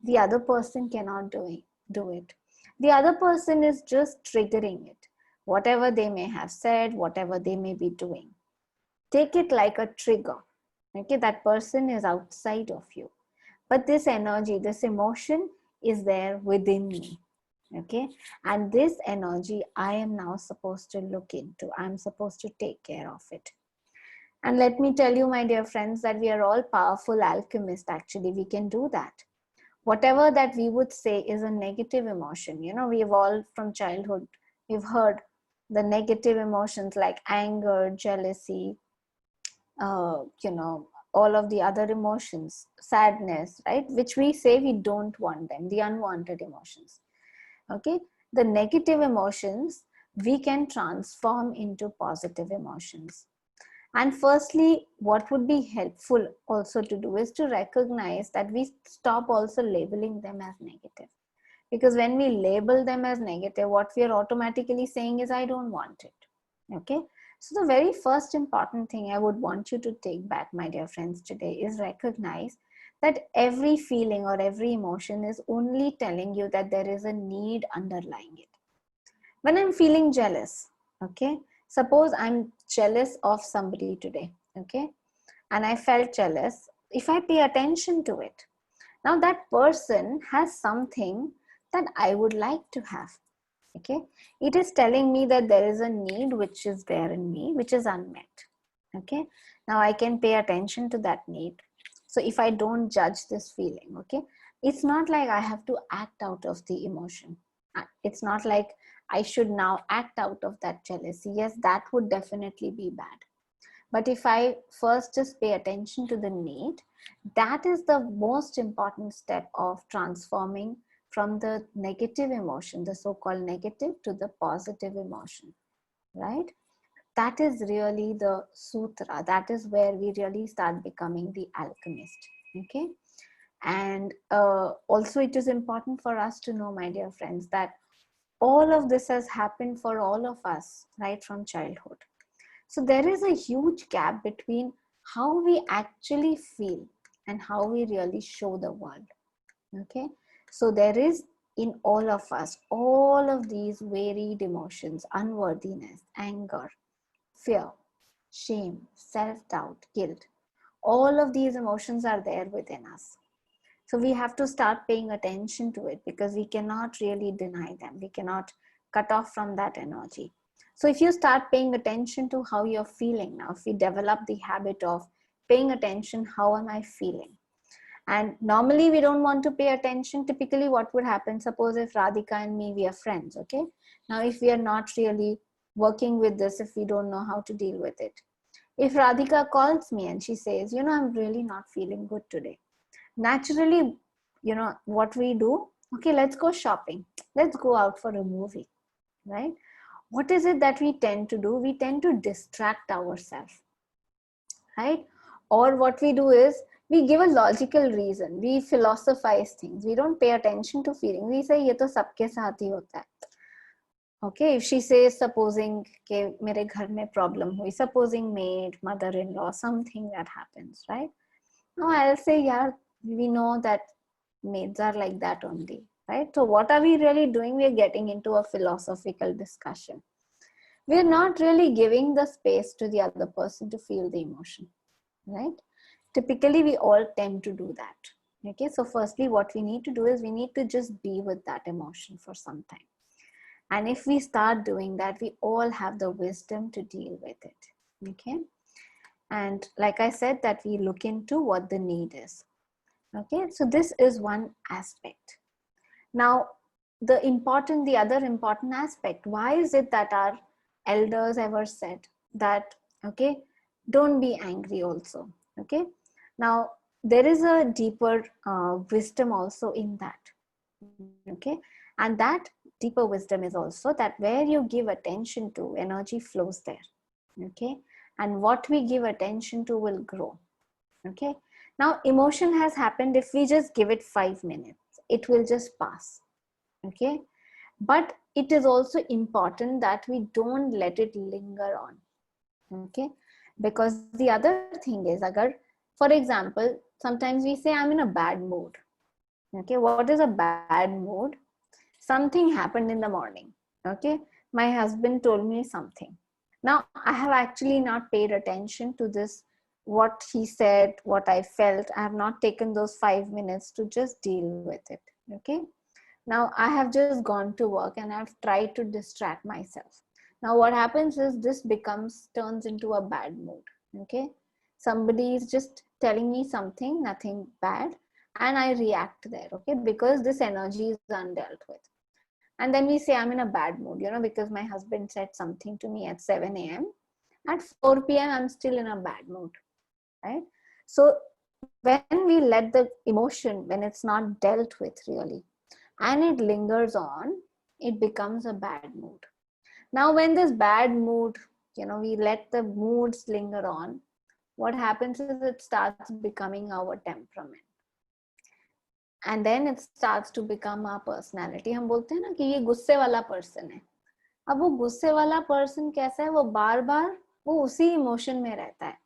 The other person cannot do it. The other person is just triggering it. Whatever they may have said, whatever they may be doing. Take it like a trigger. Okay, that person is outside of you. But this energy, this emotion is there within me. Okay, and this energy I am now supposed to look into. I'm supposed to take care of it. And let me tell you, my dear friends, that we are all powerful alchemists. Actually, we can do that. Whatever that we would say is a negative emotion. You know, we've all from childhood, we've heard the negative emotions like anger, jealousy, you know, all of the other emotions, sadness, right? Which we say we don't want them, the unwanted emotions. Okay, the negative emotions we can transform into positive emotions. And firstly, what would be helpful also to do is to recognize that we stop also labeling them as negative. Because when we label them as negative, what we are automatically saying is, I don't want it. Okay. So the very first important thing I would want you to take back, my dear friends, today is recognize that every feeling or every emotion is only telling you that there is a need underlying it. When I'm feeling jealous, okay, suppose I'm jealous of somebody today, okay, and I felt jealous. If I pay attention to it, now that person has something that I would like to have, okay. It is telling me that there is a need which is there in me, which is unmet, okay. Now I can pay attention to that need. So if I don't judge this feeling, okay, it's not like I have to act out of the emotion. It's not like I should now act out of that jealousy. Yes, that would definitely be bad. But if I first just pay attention to the need, that is the most important step of transforming from the negative emotion, the so-called negative, to the positive emotion, right? That is really the sutra. That is where we really start becoming the alchemist, okay? And also it is important for us to know, my dear friends, that all of this has happened for all of us right from childhood. So there is a huge gap between how we actually feel and how we really show the world. Okay. So there is in all of us, all of these varied emotions, unworthiness, anger, fear, shame, self-doubt, guilt. All of these emotions are there within us. So we have to start paying attention to it because we cannot really deny them. We cannot cut off from that energy. So if you start paying attention to how you're feeling now, if we develop the habit of paying attention, how am I feeling? And normally we don't want to pay attention. Typically what would happen, suppose if Radhika and me, we are friends, okay? Now if we are not really working with this, if we don't know how to deal with it. If Radhika calls me and she says, you know, I'm really not feeling good today. Naturally, you know, what we do, okay, let's go shopping. Let's go out for a movie, right? What is it that we tend to do? We tend to distract ourselves, right? Or what we do is we give a logical reason. We philosophize things. We don't pay attention to feelings. We say, ye to sabke saath hi hota hai. Okay, if she says, supposing ke mere ghar mein problem hui, supposing maid, mother-in-law, something that happens, right? No, I'll say, yeah, we know that maids are like that only, right? So what are we really doing? We're getting into a philosophical discussion. We're not really giving the space to the other person to feel the emotion, right? Typically, we all tend to do that. Okay, so firstly, what we need to do is we need to just be with that emotion for some time. And if we start doing that, we all have the wisdom to deal with it. Okay, and like I said, that we look into what the need is. Okay, so this is one aspect. Now, the other important aspect, why is it that our elders ever said that, okay, don't be angry also? Okay, now there is a deeper wisdom also in that. Okay, and that deeper wisdom is also that where you give attention to, energy flows there. Okay, and what we give attention to will grow. Okay, now emotion has happened. If we just give it 5 minutes, it will just pass. Okay, but it is also important that we don't let it linger on. Okay, because the other thing is, agar, for example, sometimes we say I'm in a bad mood. Okay, what is a bad mood? Something happened in the morning. Okay, my husband told me something. Now I have actually not paid attention to this, what he said, what I felt. I have not taken those 5 minutes to just deal with it. Okay, now I have just gone to work and I've tried to distract myself. Now what happens is this turns into a bad mood. Okay, somebody is just telling me something, nothing bad, and I react there. Okay, because this energy is undealt with. And then we say I'm in a bad mood, because my husband said something to me at 7 a.m. At 4 p.m. I'm still in a bad mood, right? So when we let the emotion, when it's not dealt with really, and it lingers on, it becomes a bad mood. Now when this bad mood, we let the moods linger on, what happens is it starts becoming our temperament. And then it starts to become our personality. हम बोलते हैं ना कि ये गुस्से वाला person है. अब वो गुस्से वाला पर्सन कैसा है, वो बार बार वो उसी इमोशन में रहता है,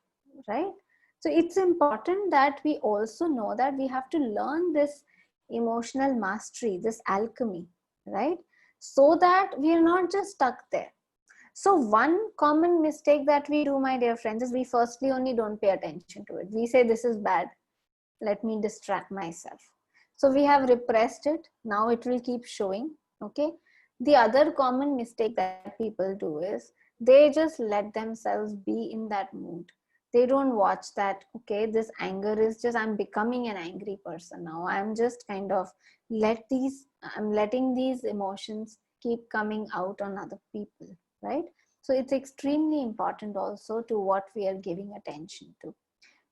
right? So it's important that we also know that we have to learn this emotional mastery, this alchemy, right? So that we are not just stuck there. So one common mistake that we do, my dear friends, is we firstly only don't pay attention to it. We say this is bad, let me distract myself. So we have repressed it. Now it will keep showing. Okay. The other common mistake that people do is they just let themselves be in that mood. They don't watch that, okay, this anger is just, I'm becoming an angry person now. I'm just kind of I'm letting these emotions keep coming out on other people, right? So it's extremely important also to what we are giving attention to.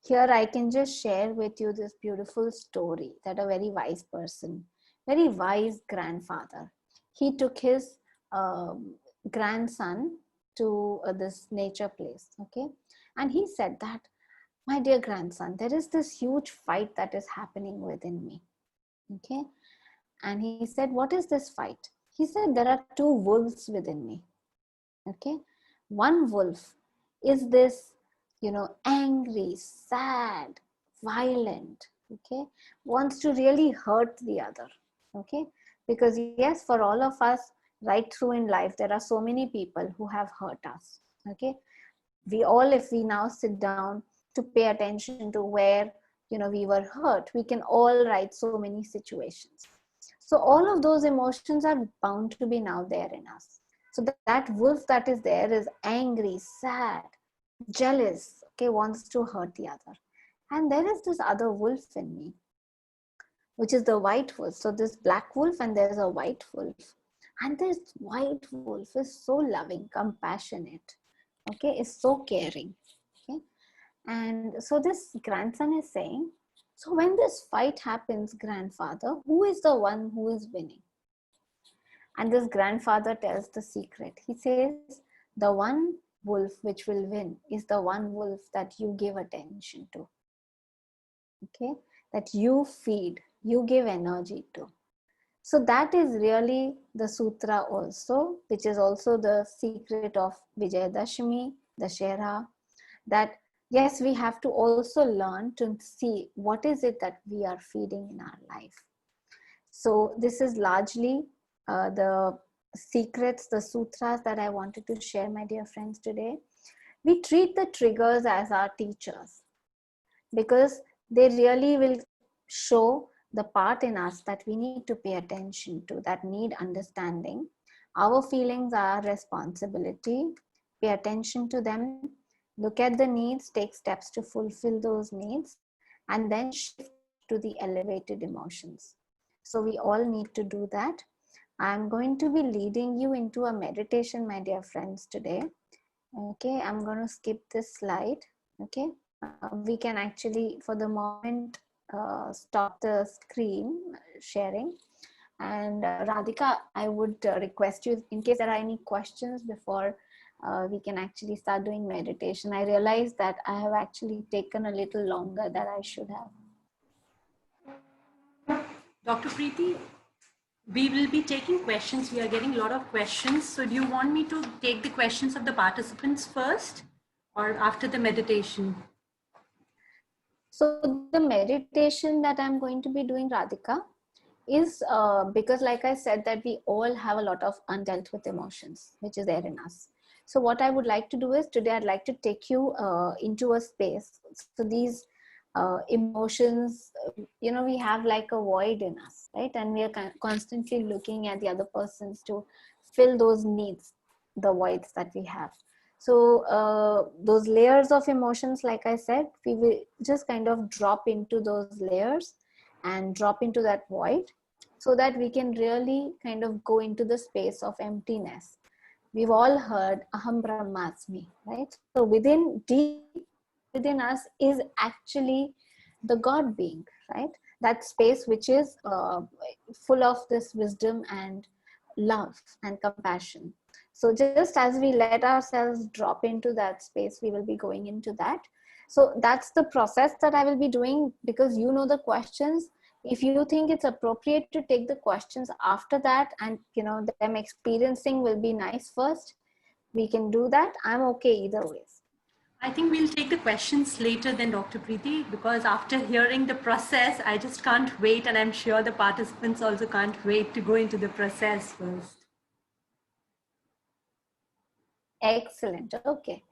Here I can just share with you this beautiful story that a very wise person, very wise grandfather, he took his grandson to this nature place, okay? And he said that, my dear grandson, there is this huge fight that is happening within me, okay? And he said, what is this fight? He said, there are two wolves within me, okay? One wolf is this, angry, sad, violent, okay, wants to really hurt the other, okay? Because yes, for all of us, right through in life, there are so many people who have hurt us, okay? We all, if we now sit down to pay attention to where, we were hurt, we can all write so many situations. So all of those emotions are bound to be now there in us. So that wolf that is there is angry, sad, jealous, okay, wants to hurt the other. And there is this other wolf in me, which is the white wolf. So this black wolf and there's a white wolf. And this white wolf is so loving, compassionate, okay, is so caring, okay. And so this grandson is saying, so when this fight happens, grandfather, who is the one who is winning? And this grandfather tells the secret. He says, the one wolf which will win is the one wolf that you give attention to, okay, that you feed, you give energy to. So that is really the sutra also, which is also the secret of Vijayadashami, Dashera, that yes, we have to also learn to see what is it that we are feeding in our life. So this is largely the secrets, the sutras that I wanted to share, my dear friends, today. We treat the triggers as our teachers. because they really will show the part in us that we need to pay attention to, that need understanding. Our feelings are responsibility. Pay attention to them, look at the needs, take steps to fulfill those needs, and then shift to the elevated emotions. So we all need to do that. I'm going to be leading you into a meditation, my dear friends, today. Okay, I'm going to skip this slide. Okay, we can actually, for the moment, stop the screen sharing. And Radhika, I would request you, in case there are any questions before we can actually start doing meditation. I realize that I have actually taken a little longer than I should have. Dr. Preeti, we will be taking questions. We are getting a lot of questions. So do you want me to take the questions of the participants first or after the meditation? So the meditation that I'm going to be doing, Radhika, is because, like I said, that we all have a lot of undealt with emotions, which is there in us. So what I would like to do is today I'd like to take you into a space. So these emotions, we have like a void in us, right? And we are constantly looking at the other persons to fill those needs, the voids that we have. So those layers of emotions, like I said, we will just kind of drop into those layers and drop into that void so that we can really kind of go into the space of emptiness. We've all heard Aham Brahmasmi, right? So deep within us is actually the God being, right? That space which is full of this wisdom and love and compassion. So just as we let ourselves drop into that space, we will be going into that. So that's the process that I will be doing, because you know the questions. If you think it's appropriate to take the questions after that, and them experiencing will be nice first, we can do that. I'm okay either ways. I think we'll take the questions later than Dr. Preeti, because after hearing the process, I just can't wait, and I'm sure the participants also can't wait to go into the process first. Excellent. Okay.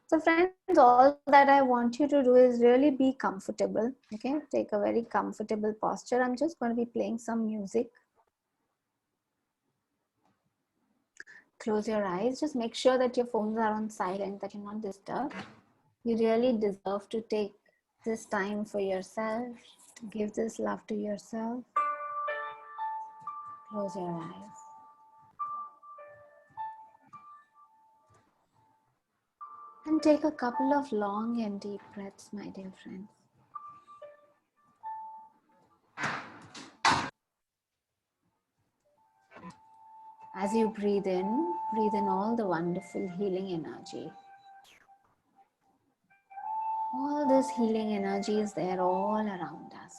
So friends, all that I want you to do is really be comfortable. Okay, take a very comfortable posture. I'm just going to be playing some music. Close your eyes. Just make sure that your phones are on silent, that you're not disturbed. You really deserve to take this time for yourself, to give this love to yourself. Close your eyes. And take a couple of long and deep breaths, my dear friends. As you breathe in all the wonderful healing energy. All this healing energy is there all around us.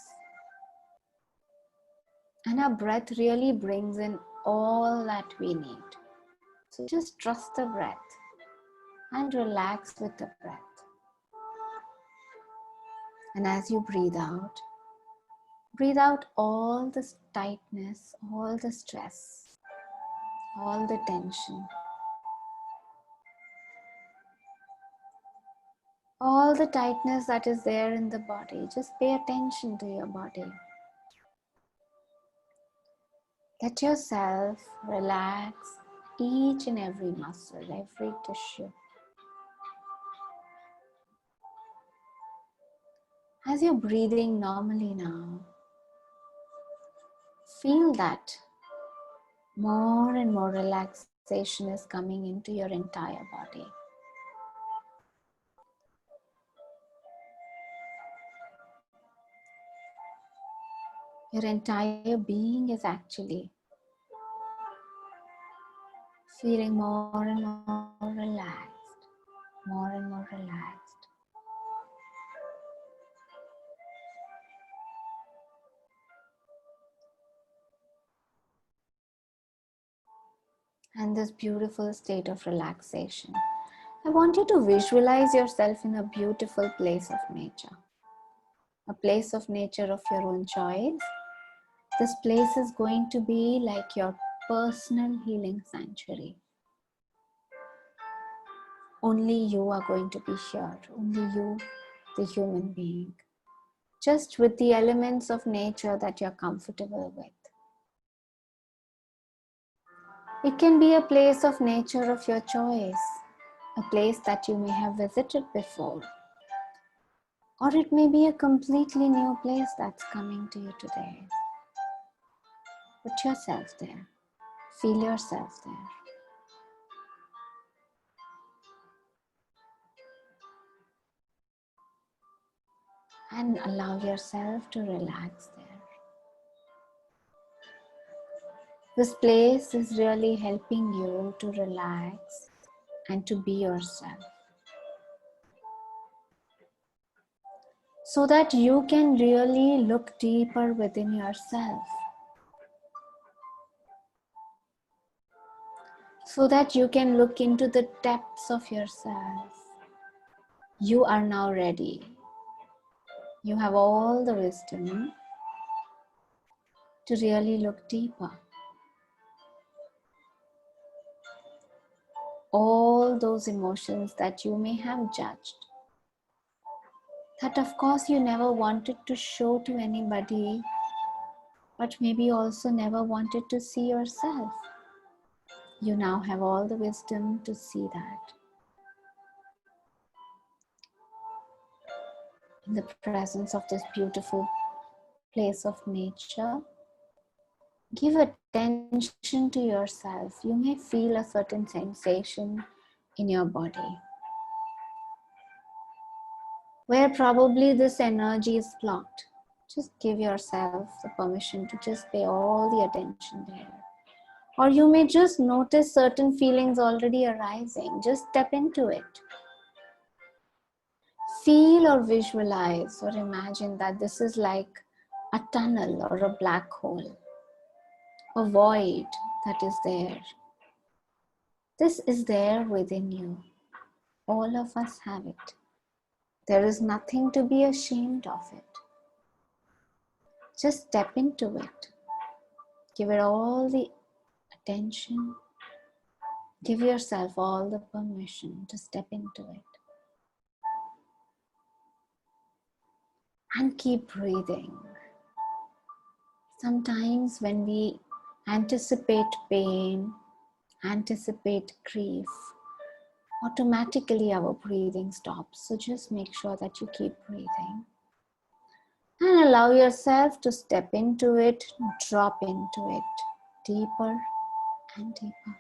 And our breath really brings in all that we need. So just trust the breath and relax with the breath. And as you breathe out all the tightness, all the stress, all the tension, all the tightness that is there in the body. Just pay attention to your body. Let yourself relax each and every muscle, every tissue. As you're breathing normally now, feel that more and more relaxation is coming into your entire body. Your entire being is actually feeling more and more relaxed, more and more relaxed. And this beautiful state of relaxation, I want you to visualize yourself in a beautiful place of nature. A place of nature of your own choice. This place is going to be like your personal healing sanctuary. Only you are going to be here. Only you the human being, just with the elements of nature that you're comfortable with. It can be a place of nature of your choice, a place that you may have visited before, or it may be a completely new place that's coming to you today. Put yourself there. Feel yourself there. And allow yourself to relax there. This place is really helping you to relax and to be yourself, so that you can really look deeper within yourself, so that you can look into the depths of yourself. You are now ready. You have all the wisdom to really look deeper. All those emotions that you may have judged, that of course you never wanted to show to anybody, but maybe also never wanted to see yourself. You now have all the wisdom to see that. In the presence of this beautiful place of nature, give attention to yourself. You may feel a certain sensation in your body, where probably this energy is blocked. Just give yourself the permission to just pay all the attention there. Or you may just notice certain feelings already arising. Just step into it. Feel or visualize or imagine that this is like a tunnel or a black hole, a void that is there. This is there within you. All of us have it. There is nothing to be ashamed of it. Just step into it. Give it all the attention. Give yourself all the permission to step into it. And keep breathing. Sometimes when we anticipate pain, anticipate grief, automatically our breathing stops. So just make sure that you keep breathing. And allow yourself to step into it, drop into it, deeper and deeper,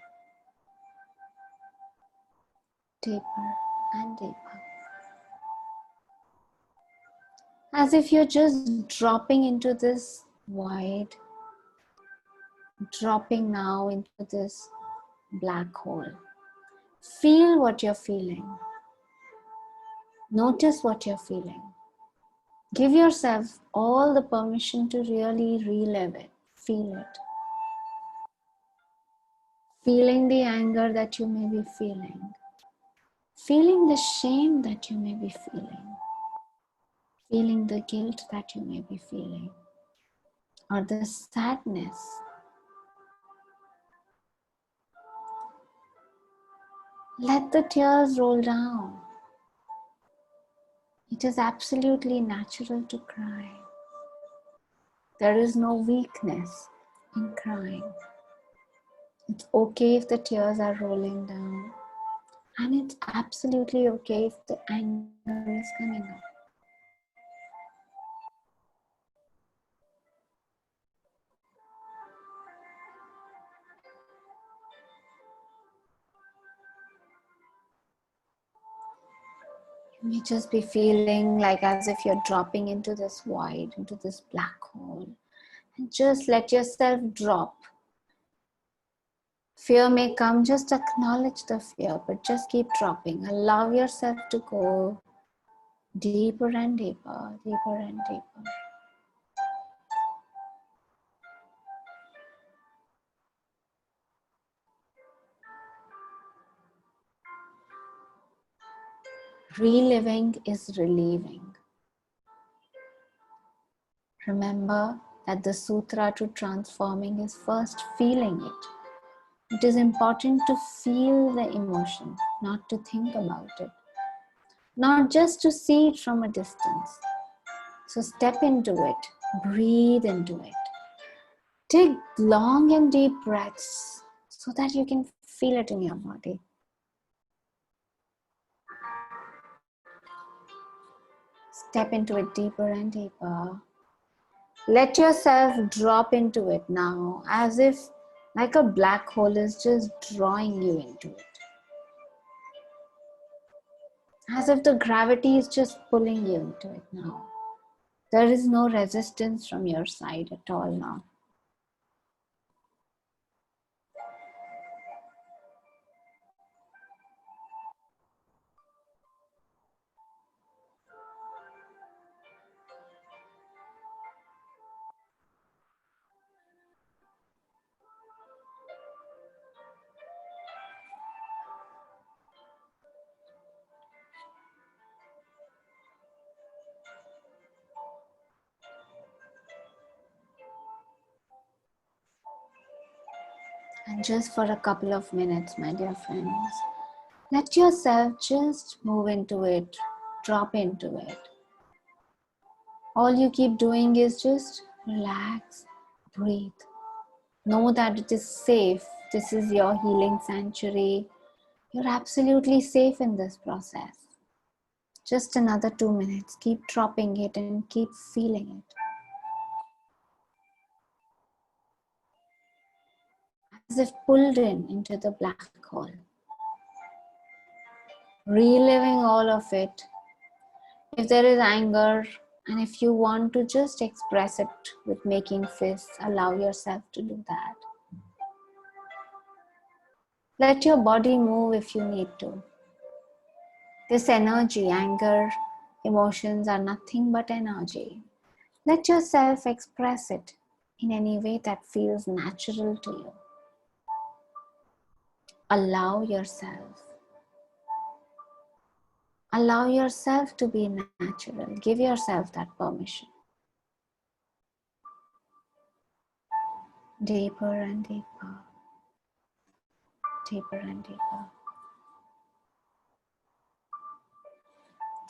deeper and deeper. As if you're just dropping into this void, dropping now into this black hole. Feel what you're feeling. Notice what you're feeling. Give yourself all the permission to really relive it, feel it. Feeling the anger that you may be feeling. Feeling the shame that you may be feeling. Feeling the guilt that you may be feeling. Or the sadness. Let the tears roll down. It is absolutely natural to cry. There is no weakness in crying. It's okay if the tears are rolling down. And it's absolutely okay if the anger is coming up. You may just be feeling like as if you're dropping into this void, into this black hole. And just let yourself drop. Fear may come, just acknowledge the fear, but just keep dropping. Allow yourself to go deeper and deeper, deeper and deeper. Reliving is relieving. Remember that the sutra to transforming is first feeling it. It is important to feel the emotion, not to think about it. not just to see it from a distance. So step into it, breathe into it. Take long and deep breaths so that you can feel it in your body. Step into it deeper and deeper. Let yourself drop into it now, as if like a black hole is just drawing you into it. As if the gravity is just pulling you into it now. There is no resistance from your side at all now. And just for a couple of minutes, my dear friends, let yourself just move into it, drop into it. All you keep doing is just relax, breathe. Know that it is safe. This is your healing sanctuary. You're absolutely safe in this process. Just another 2 minutes. Keep dropping it and keep feeling it. As if pulled into the black hole. Reliving all of it. If there is anger, and if you want to just express it with making fists, allow yourself to do that. Let your body move if you need to. This energy, anger, emotions are nothing but energy. Let yourself express it in any way that feels natural to you. Allow yourself. Allow yourself to be natural. Give yourself that permission. Deeper and deeper. Deeper and deeper.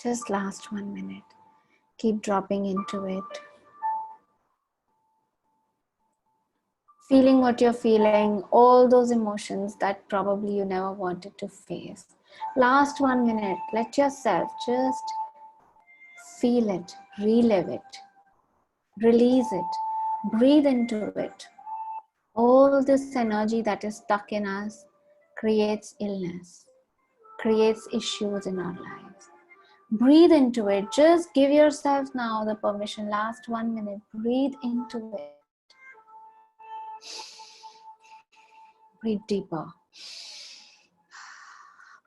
Just last 1 minute. Keep dropping into it. Feeling what you're feeling, all those emotions that probably you never wanted to face. Last 1 minute, let yourself just feel it, relive it, release it, breathe into it. All this energy that is stuck in us creates illness, creates issues in our lives. Breathe into it. Just give yourself now the permission. Last 1 minute, breathe into it. Breathe deeper.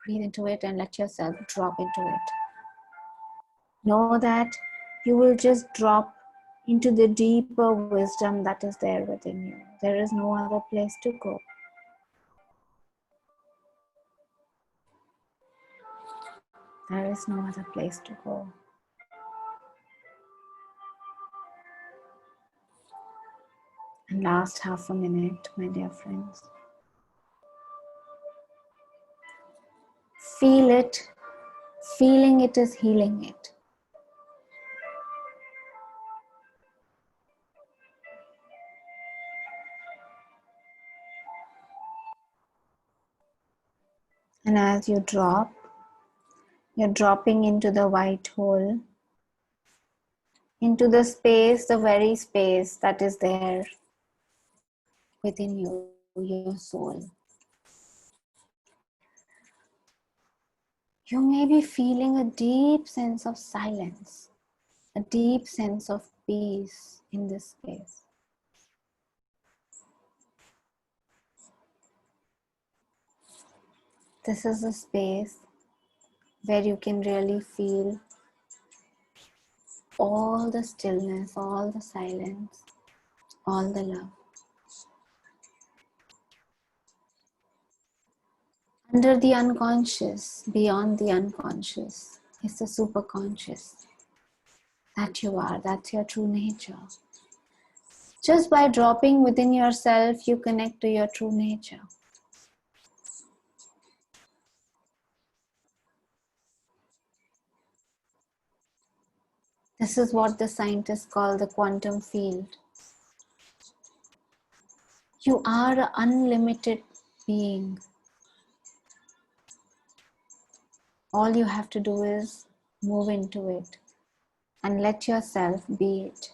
Breathe into it and let yourself drop into it. Know that you will just drop into the deeper wisdom that is there within you. There is no other place to go. There is no other place to go. And last half a minute, my dear friends. Feel it. Feeling it is healing it. And as you drop, you're dropping into the white hole, into the space, the very space that is there within you, your soul. You may be feeling a deep sense of silence, a deep sense of peace in this space. This is a space where you can really feel all the stillness, all the silence, all the love. Under the unconscious, beyond the unconscious, is the superconscious that you are. That's your true nature. Just by dropping within yourself, you connect to your true nature. This is what the scientists call the quantum field. You are an unlimited being. All you have to do is move into it and let yourself be it.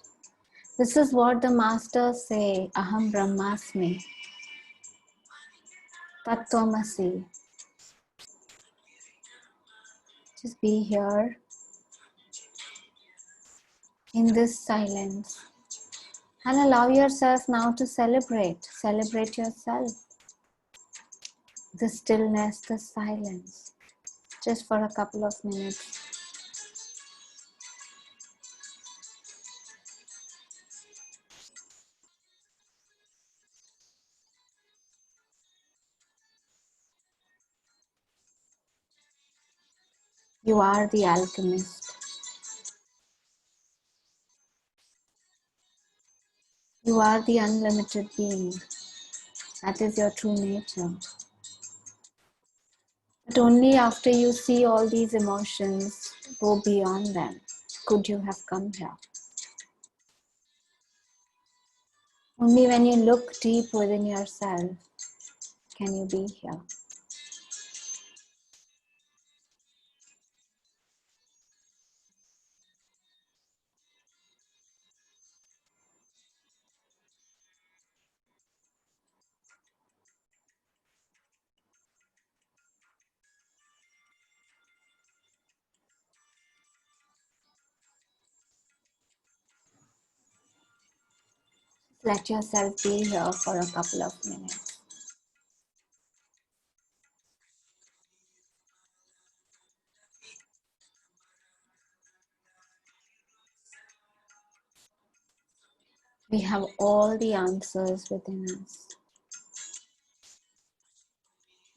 This is what the masters say, Aham Brahmasmi, Tat Tvamasi. Just be here in this silence and allow yourself now to celebrate yourself. The stillness, the silence, just for a couple of minutes. You are the alchemist. You are the unlimited being. That is your true nature. But only after you see all these emotions go beyond them could you have come here. Only when you look deep within yourself can you be here. Let yourself be here for a couple of minutes. We have all the answers within us.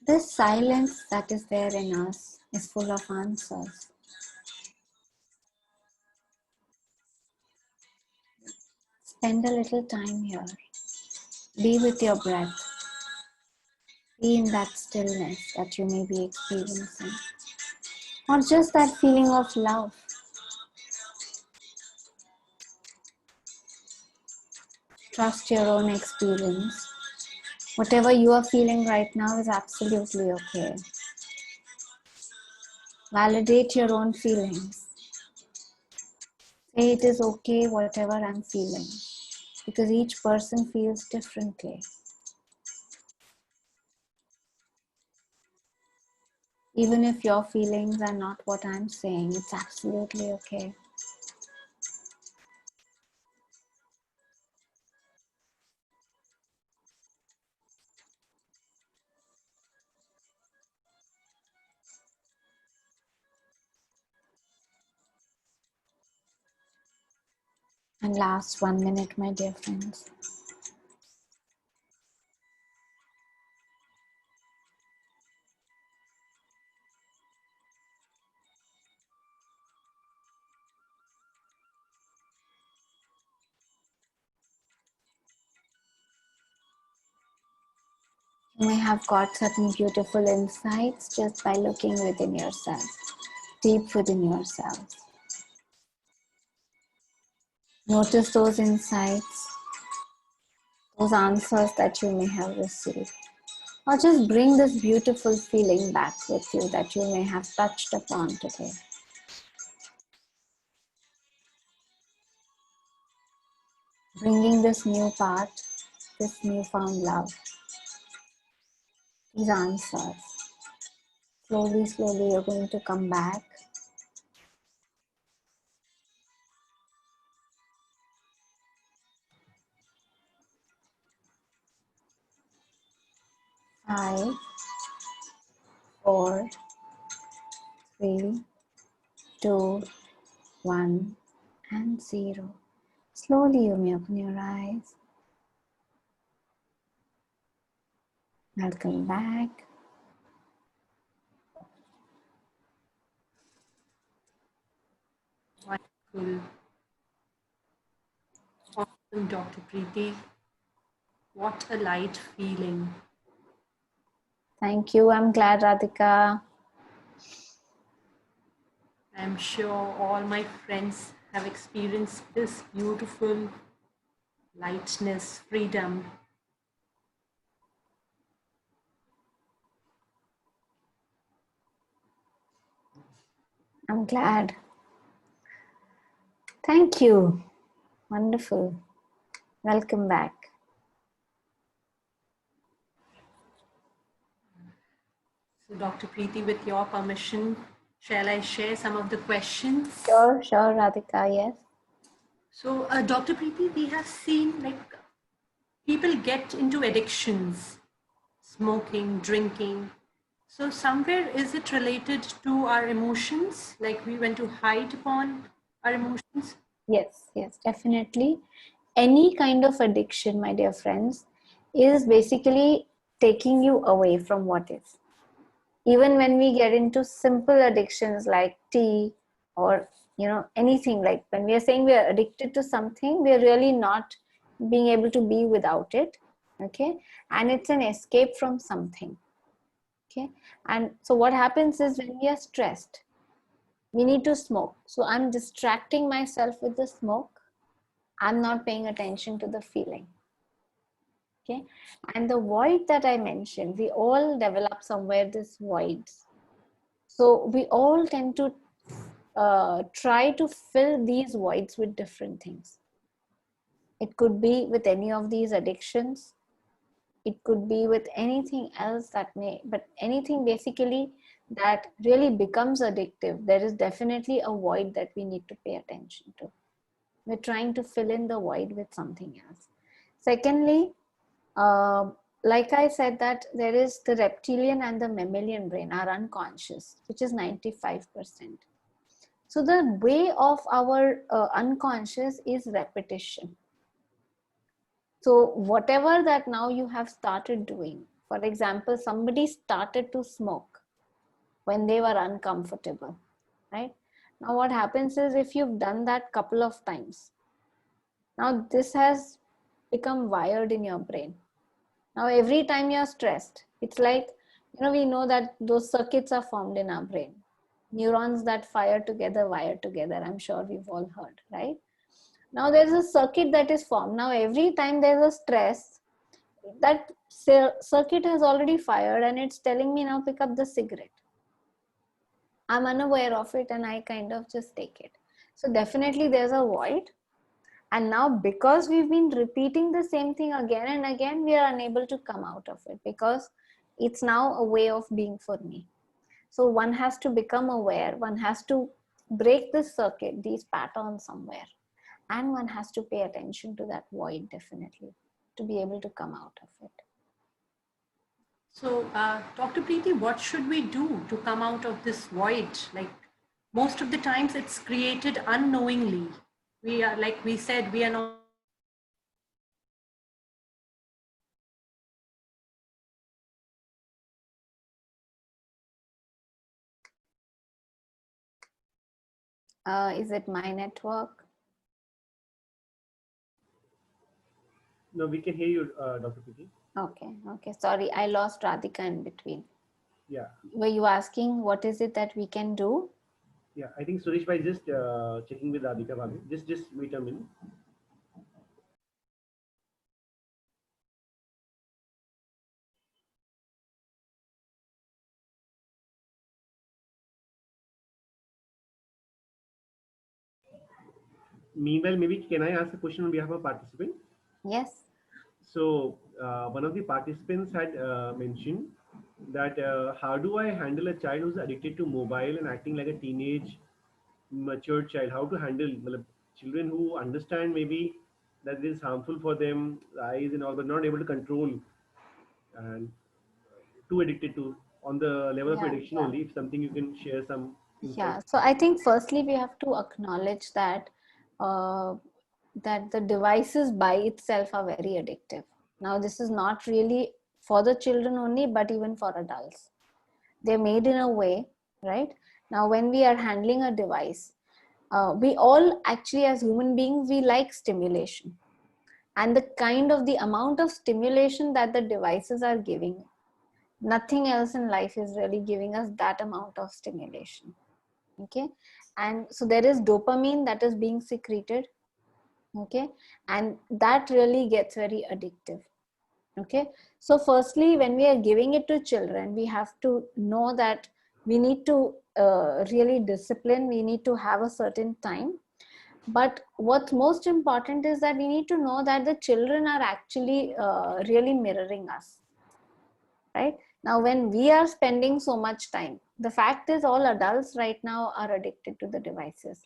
This silence that is there in us is full of answers. Spend a little time here. Be with your breath. Be in that stillness that you may be experiencing. Or just that feeling of love. Trust your own experience. Whatever you are feeling right now is absolutely okay. Validate your own feelings. Say it is okay whatever I'm feeling, because each person feels differently. Even if your feelings are not what I'm saying, it's absolutely okay. And last 1 minute, my dear friends. You may have got certain beautiful insights just by looking within yourself, deep within yourself. Notice those insights, those answers that you may have received. Or just bring this beautiful feeling back with you that you may have touched upon today. Bringing this new part, this newfound love, these answers. Slowly, slowly you're going to come back. Five, 4, 3, 2, 1, and 0. Slowly you may open your eyes. Welcome back. Wonderful. Awesome, Dr. Preeti. What a light feeling. Thank you. I'm glad, Radhika. I'm sure all my friends have experienced this beautiful lightness, freedom. I'm glad. Thank you. Wonderful. Welcome back. So Dr. Preeti, with your permission, shall I share some of the questions? Sure, Radhika, yes. So Dr. Preeti, we have seen like people get into addictions, smoking, drinking. So somewhere is it related to our emotions? Like we went to hide upon our emotions? Yes, definitely. Any kind of addiction, my dear friends, is basically taking you away from what is. Even when we get into simple addictions like tea or anything, like when we are saying we are addicted to something, we are really not being able to be without it. Okay, and it's an escape from something. Okay, and so what happens is when we are stressed, we need to smoke. So I'm distracting myself with the smoke. I'm not paying attention to the feeling. Okay, and the void that I mentioned, we all develop somewhere this voids. So we all tend to try to fill these voids with different things. It could be with any of these addictions. It could be with anything else but anything basically that really becomes addictive. There is definitely a void that we need to pay attention to. We're trying to fill in the void with something else. Secondly, like I said, that there is the reptilian and the mammalian brain, our unconscious, which is 95%. So the way of our unconscious is repetition. So whatever that now you have started doing, for example, somebody started to smoke when they were uncomfortable, right? Now what happens is if you've done that couple of times, now this has become wired in your brain. Now every time you're stressed, it's like, we know that those circuits are formed in our brain. Neurons that fire together, wire together. I'm sure we've all heard, right? Now there's a circuit that is formed. Now every time there's a stress, that circuit has already fired and it's telling me now pick up the cigarette. I'm unaware of it and I kind of just take it. So definitely there's a void. And now because we've been repeating the same thing again and again, we are unable to come out of it because it's now a way of being for me. So one has to become aware. One has to break this circuit, these patterns somewhere. And one has to pay attention to that void definitely to be able to come out of it. So Dr. Preeti, what should we do to come out of this void? Like most of the times it's created unknowingly. We are, like we said, we are not Is it my network? No, we can hear you, Dr. Preeti. Okay. Sorry, I lost Radhika in between. Yeah. Were you asking what is it that we can do? Yeah, I think Suresh bhai just checking with Radhika bhagi. Just wait a minute. Meanwhile, maybe can I ask a question on behalf of a participant? Yes. So one of the participants had mentioned that how do I handle a child who's addicted to mobile and acting like a teenage mature child? How to handle children who understand maybe that it is harmful for them, eyes and all, but not able to control and too addicted to on the level of addiction only. If something you can share some insight. Yeah. So I think firstly we have to acknowledge that that the devices by itself are very addictive. Now this is not really for the children only, but even for adults. They're made in a way, right? Now when we are handling a device, we all actually as human beings, we like stimulation. And the amount of stimulation that the devices are giving, nothing else in life is really giving us that amount of stimulation. Okay, And so there is dopamine that is being secreted. Okay. And that really gets very addictive. Okay. So firstly, when we are giving it to children, we have to know that we need to really discipline. We need to have a certain time. But what's most important is that we need to know that the children are actually really mirroring us. Right? Now, when we are spending so much time, the fact is all adults right now are addicted to the devices.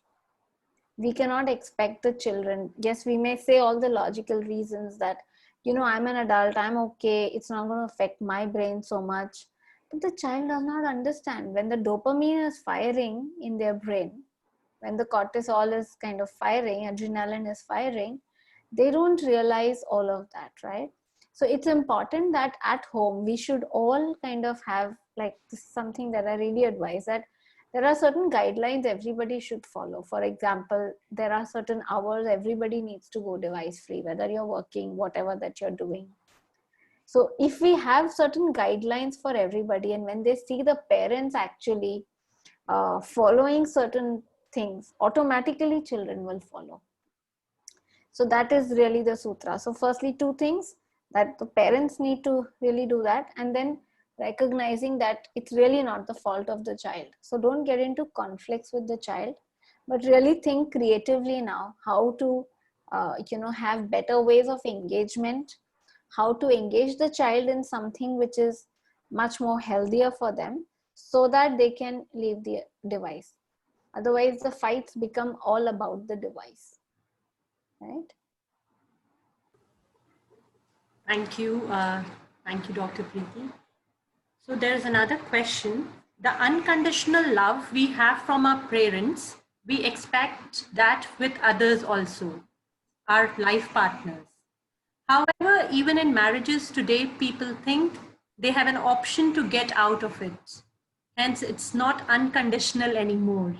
We cannot expect the children. Yes, we may say all the logical reasons that, you know, I'm an adult, I'm okay, it's not going to affect my brain so much. But the child does not understand. When the dopamine is firing in their brain, when the cortisol is kind of firing, adrenaline is firing, they don't realize all of that, right? So it's important that at home we should all kind of have, like, this is something that I really advise, that there are certain guidelines everybody should follow. For example, there are certain hours everybody needs to go device free, whether you're working, whatever that you're doing. So if we have certain guidelines for everybody, and when they see the parents actually following certain things, automatically children will follow. So that is really the sutra. So firstly, two things, that the parents need to really do that, and then recognizing that it's really not the fault of the child. So don't get into conflicts with the child, but really think creatively now how to have better ways of engagement, how to engage the child in something which is much more healthier for them, so that they can leave the device. Otherwise the fights become all about the device, right? Thank you. Thank you, Dr. Preeti. So there's another question. The unconditional love we have from our parents, we expect that with others also, our life partners. However, even in marriages today, people think they have an option to get out of it. Hence, it's not unconditional anymore.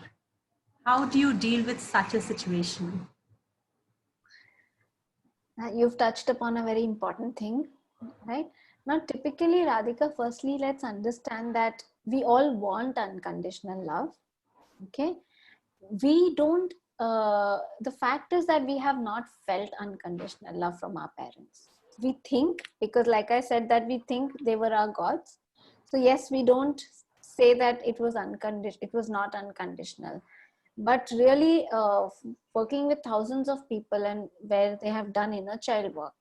How do you deal with such a situation? You've touched upon a very important thing, right? Now, typically, Radhika, firstly, let's understand that we all want unconditional love. Okay. We don't, the fact is that we have not felt unconditional love from our parents. We think, because like I said, that we think they were our gods. So yes, we don't say that it was unconditional, it was not unconditional. But really, working with thousands of people and where they have done inner child work,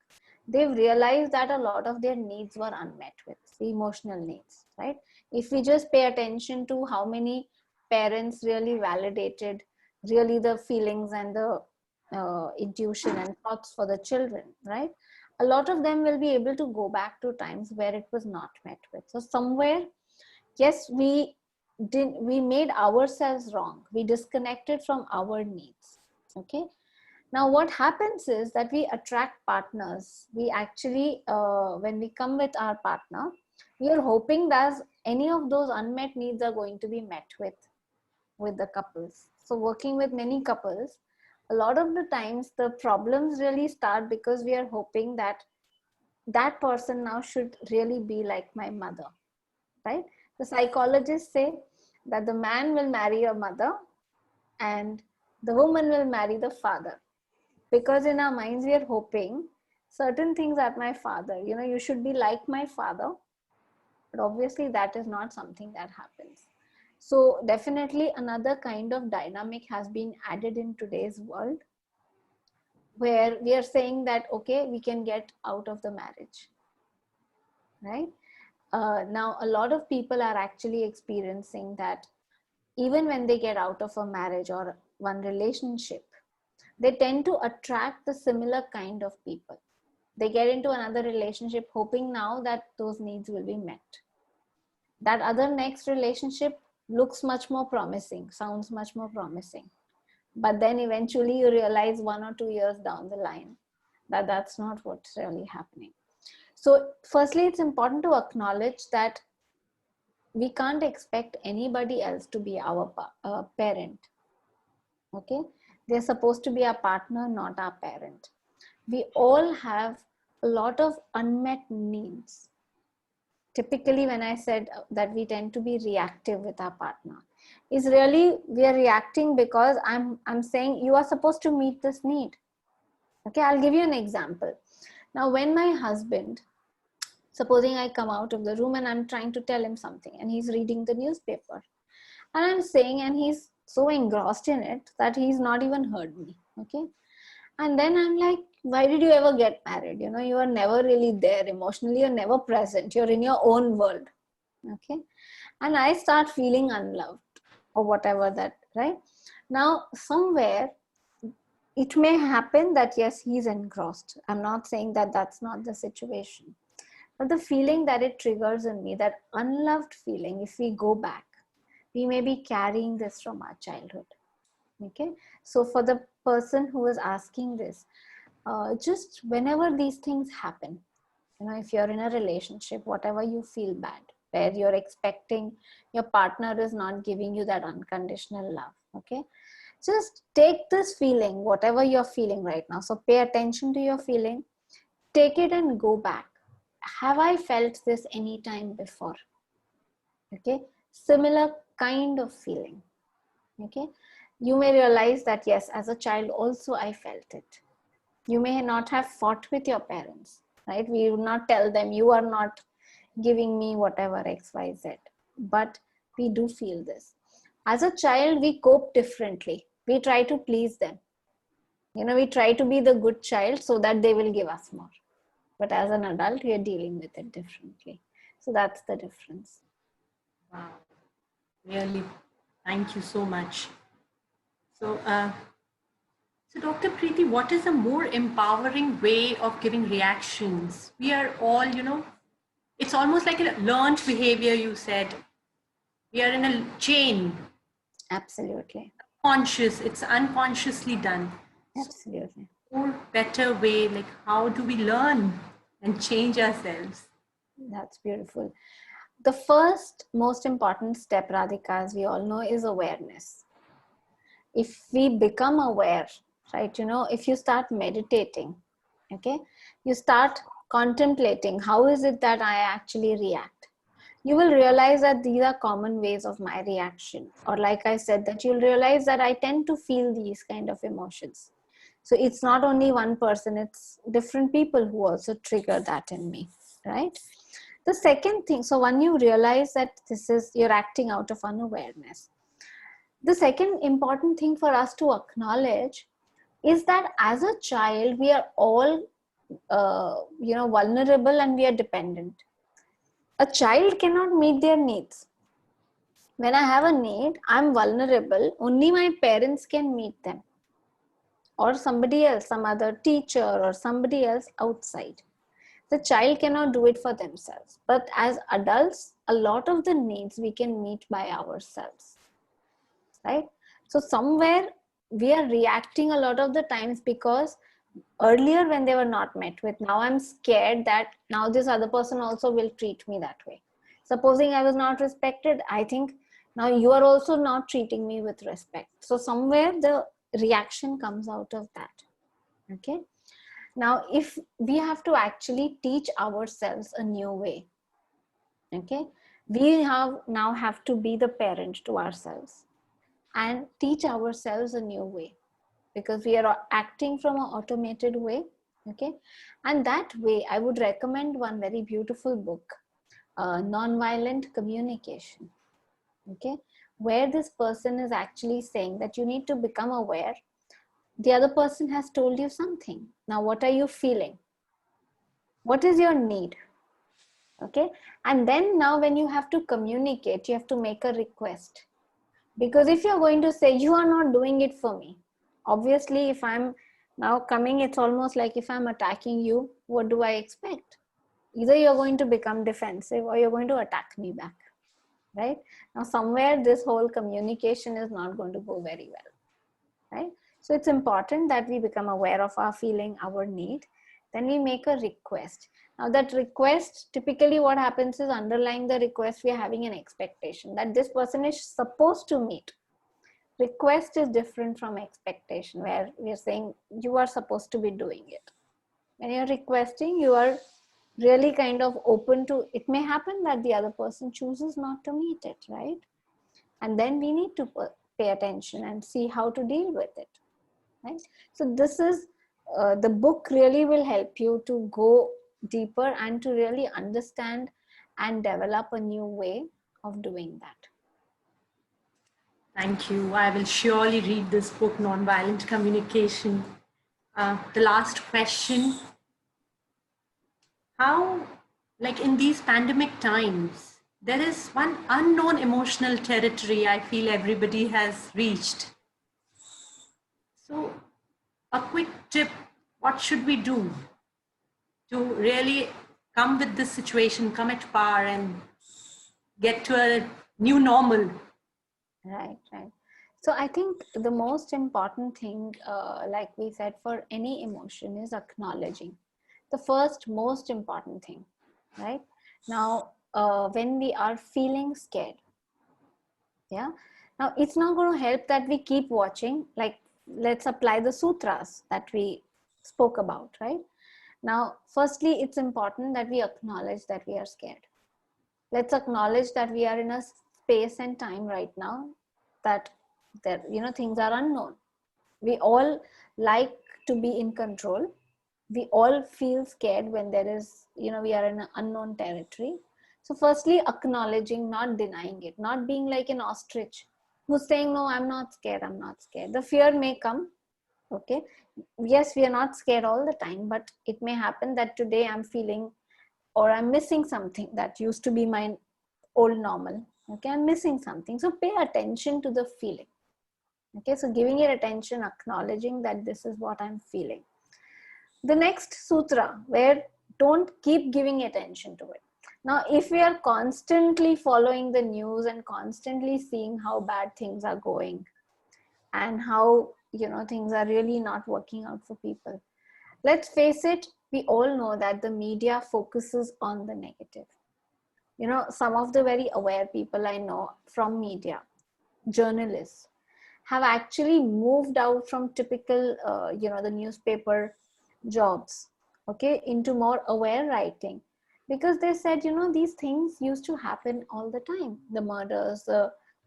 they've realized that a lot of their needs were unmet with the emotional needs, right? If we just pay attention to how many parents really validated really the feelings and the intuition and thoughts for the children, right? A lot of them will be able to go back to times where it was not met with. So somewhere, yes, we made ourselves wrong. We disconnected from our needs. Okay. Now what happens is that we attract partners. We actually, when we come with our partner, we are hoping that any of those unmet needs are going to be met with the couples. So working with many couples, a lot of the times the problems really start because we are hoping that that person now should really be like my mother, right? The psychologists say that the man will marry a mother and the woman will marry the father, because in our minds we are hoping certain things at my father, you should be like my father, but obviously that is not something that happens. So definitely another kind of dynamic has been added in today's world, where we are saying that, okay, we can get out of the marriage, right? Now a lot of people are actually experiencing that even when they get out of a marriage or one relationship, they tend to attract the similar kind of people. They get into another relationship hoping now that those needs will be met. That other next relationship looks much more promising, sounds much more promising. But then eventually you realize 1 or 2 years down the line that that's not what's really happening. So firstly, it's important to acknowledge that we can't expect anybody else to be our parent. Okay. They're supposed to be our partner, not our parent. We all have a lot of unmet needs. typically when I said that we tend to be reactive with our partner, is really we are reacting because I'm saying you are supposed to meet this need. Okay, I'll give you an example. Now, when my husband, supposing I come out of the room and I'm trying to tell him something and he's reading the newspaper and I'm saying, and he's so engrossed in it that he's not even heard me. Okay. And then I'm like, why did you ever get married? You know, you are never really there emotionally. You're never present. You're in your own world. Okay. And I start feeling unloved or whatever that, right? Now, somewhere it may happen that yes, he's engrossed. I'm not saying that that's not the situation. But the feeling that it triggers in me, that unloved feeling, if we go back, we may be carrying this from our childhood. Okay. So for the person who is asking this, just whenever these things happen, you know, if you're in a relationship, whatever you feel bad, where you're expecting your partner is not giving you that unconditional love. Okay. Just take this feeling, whatever you're feeling right now. So pay attention to your feeling, take it and go back. Have I felt this any time before? Okay. Similar kind of feeling. Okay. You may realize that yes, as a child also I felt it. You may not have fought with your parents, right? We would not tell them you are not giving me whatever XYZ, but we do feel this. As a child, we cope differently. We try to please them. You know, we try to be the good child so that they will give us more. But as an adult, we are dealing with it differently. So that's the difference. Wow. Really, thank you so much. So, so Dr. Preeti, what is a more empowering way of giving reactions? We are all, you know, it's almost like a learned behavior, you said. We are in a chain. Absolutely. Conscious, it's unconsciously done. Absolutely. More better way, like how do we learn and change ourselves? That's beautiful. The first most important step, Radhika, as we all know, is awareness. If we become aware, right, you know, if you start meditating, okay, you start contemplating how is it that I actually react, you will realize that these are common ways of my reaction. Or like I said, that you'll realize that I tend to feel these kind of emotions. So it's not only one person, it's different people who also trigger that in me, right? The second thing, so when you realize that this is, you're acting out of unawareness, the second important thing for us to acknowledge is that as a child, we are all, you know, vulnerable and we are dependent. A child cannot meet their needs. When I have a need, I'm vulnerable. Only my parents can meet them. Or somebody else, some other teacher or somebody else outside. The child cannot do it for themselves. But as adults, a lot of the needs we can meet by ourselves. Right? So somewhere we are reacting a lot of the times because earlier when they were not met with, now I'm scared that now this other person also will treat me that way. Supposing I was not respected, I think now you are also not treating me with respect. So somewhere the reaction comes out of that. Okay. Now, if we have to actually teach ourselves a new way, okay, we now have to be the parent to ourselves and teach ourselves a new way, because we are acting from an automated way. Okay. And that way, I would recommend one very beautiful book, Nonviolent Communication. Okay. Where this person is actually saying that you need to become aware. The other person has told you something. Now, what are you feeling? What is your need? Okay. And then now when you have to communicate, you have to make a request. Because if you're going to say, you are not doing it for me, obviously, if I'm now coming, it's almost like if I'm attacking you, what do I expect? Either you're going to become defensive or you're going to attack me back, right? Now, somewhere this whole communication is not going to go very well, right? So it's important that we become aware of our feeling, our need. Then we make a request. Now that request, typically what happens is underlying the request, we are having an expectation that this person is supposed to meet. Request is different from expectation, where we are saying you are supposed to be doing it. When you're requesting, you are really kind of open to, it may happen that the other person chooses not to meet it, right? And then we need to pay attention and see how to deal with it, right? So this is, the book really will help you to go deeper and to really understand and develop a new way of doing that. Thank you. I will surely read this book, Nonviolent Communication. The last question. How, like in these pandemic times, there is one unknown emotional territory I feel everybody has reached. So, a quick tip, what should we do to really come with this situation, come at par and get to a new normal? Right, right. So I think the most important thing, like we said, for any emotion is acknowledging. The first most important thing, right? Now, when we are feeling scared, yeah, now it's not going to help that we keep watching. Like, let's apply the sutras that we spoke about, right? Now, firstly, it's important that we acknowledge that we are scared. Let's acknowledge that we are in a space and time right now that things are unknown. We all like to be in control. We all feel scared when there is, we are in an unknown territory. So firstly, acknowledging, not denying it, not being like an ostrich who's saying, no, I'm not scared, I'm not scared. The fear may come, okay? Yes, we are not scared all the time, but it may happen that today I'm feeling, or I'm missing something that used to be my old normal. Okay, I'm missing something. So pay attention to the feeling. Okay, so giving it attention, acknowledging that this is what I'm feeling. The next sutra, where don't keep giving attention to it. Now, if we are constantly following the news and constantly seeing how bad things are going and how, things are really not working out for people, let's face it, we all know that the media focuses on the negative. Some of the very aware people I know from media, journalists, have actually moved out from typical, the newspaper jobs, okay, into more aware writing, because they said, these things used to happen all the time. The murders,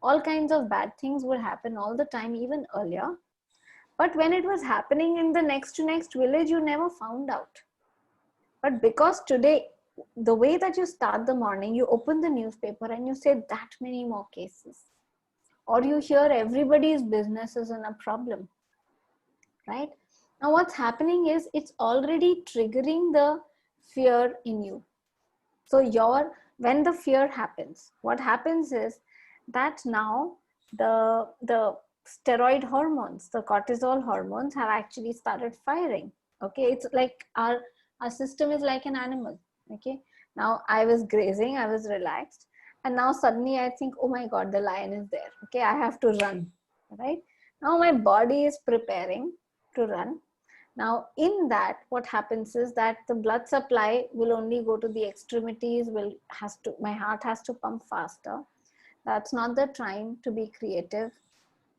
all kinds of bad things would happen all the time, even earlier. But when it was happening in the next to next village, you never found out. But because today, the way that you start the morning, you open the newspaper and you say that many more cases, or you hear everybody's business is in a problem, right? Now what's happening is it's already triggering the fear in you. So when the fear happens, what happens is that now the steroid hormones, the cortisol hormones, have actually started firing. Okay, it's like our system is like an animal. Okay, now I was grazing, I was relaxed, and now suddenly I think, oh my god, the lion is there. Okay, I have to run. Right now my body is preparing to run. Now in that, what happens is that the blood supply will only go to the extremities, my heart has to pump faster. That's not the time to be creative.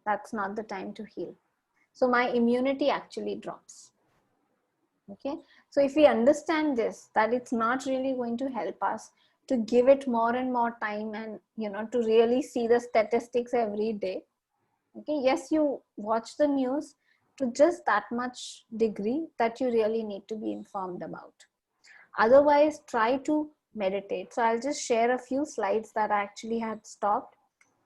That's not the time to heal. So my immunity actually drops. Okay, so if we understand this, that it's not really going to help us to give it more and more time and, to really see the statistics every day. Okay, yes, you watch the news to just that much degree that you really need to be informed about. Otherwise, try to meditate. So I'll just share a few slides that I actually had stopped.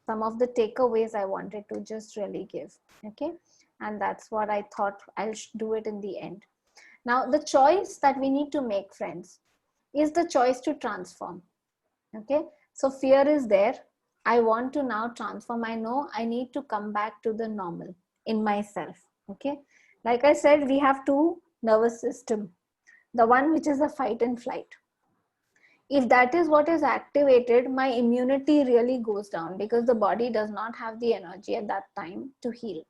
Some of the takeaways I wanted to just really give. Okay, and that's what I thought I'll do it in the end. Now, the choice that we need to make, friends, is the choice to transform. Okay, so fear is there. I want to now transform. I know I need to come back to the normal in myself. Okay, like I said, we have two nervous system. The one which is the fight and flight. If that is what is activated, my immunity really goes down because the body does not have the energy at that time to heal.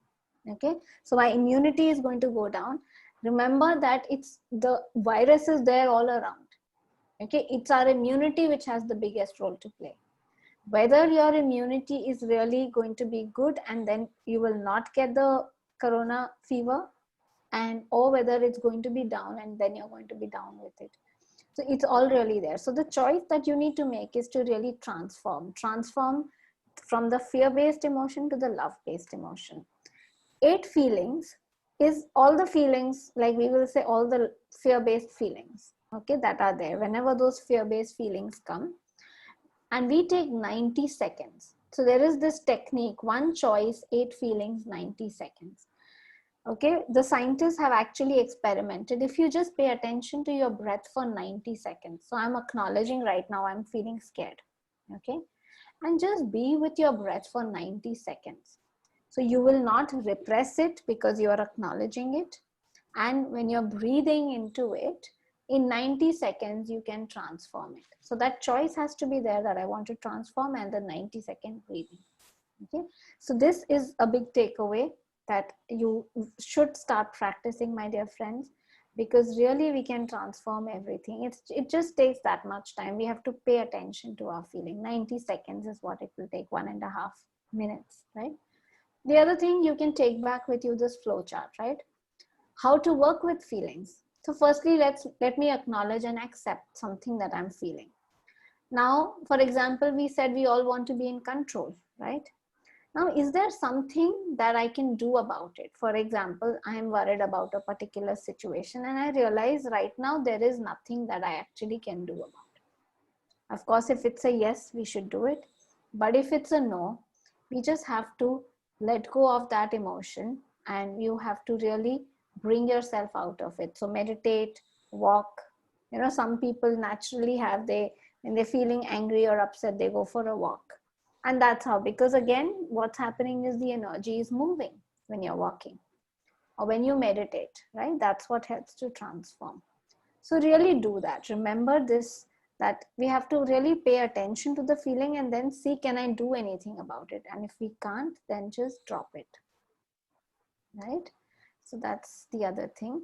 Okay, so my immunity is going to go down. Remember that it's the virus is there all around. Okay, it's our immunity which has the biggest role to play. Whether your immunity is really going to be good and then you will not get the corona fever, or whether it's going to be down and then you're going to be down with it. So it's all really there. So the choice that you need to make is to really transform from the fear-based emotion to the love-based emotion. 8 feelings is all the feelings, like we will say all the fear-based feelings, okay, that are there. Whenever those fear-based feelings come, and we take 90 seconds. So there is this technique, one choice, 8 feelings, 90 seconds. Okay, the scientists have actually experimented. If you just pay attention to your breath for 90 seconds. So I'm acknowledging right now I'm feeling scared. Okay, and just be with your breath for 90 seconds. So you will not repress it because you are acknowledging it. And when you're breathing into it, in 90 seconds, you can transform it. So that choice has to be there that I want to transform, and the 90-second breathing. Okay. So this is a big takeaway that you should start practicing, my dear friends, because really we can transform everything. It just takes that much time. We have to pay attention to our feeling. 90 seconds is what it will take, 1.5 minutes, right? The other thing you can take back with you, this flow chart, right? How to work with feelings. So firstly, let me acknowledge and accept something that I'm feeling. Now, for example, we said we all want to be in control, right? Now, is there something that I can do about it? For example, I am worried about a particular situation and I realize right now there is nothing that I actually can do about it. Of course, if it's a yes, we should do it. But if it's a no, we just have to let go of that emotion and you have to really bring yourself out of it. So meditate, walk. You know, some people naturally when they're feeling angry or upset, they go for a walk. And that's how, because again, what's happening is the energy is moving when you're walking or when you meditate, right? That's what helps to transform. So really do that. Remember this, that we have to really pay attention to the feeling and then see, can I do anything about it? And if we can't, then just drop it, right? So that's the other thing.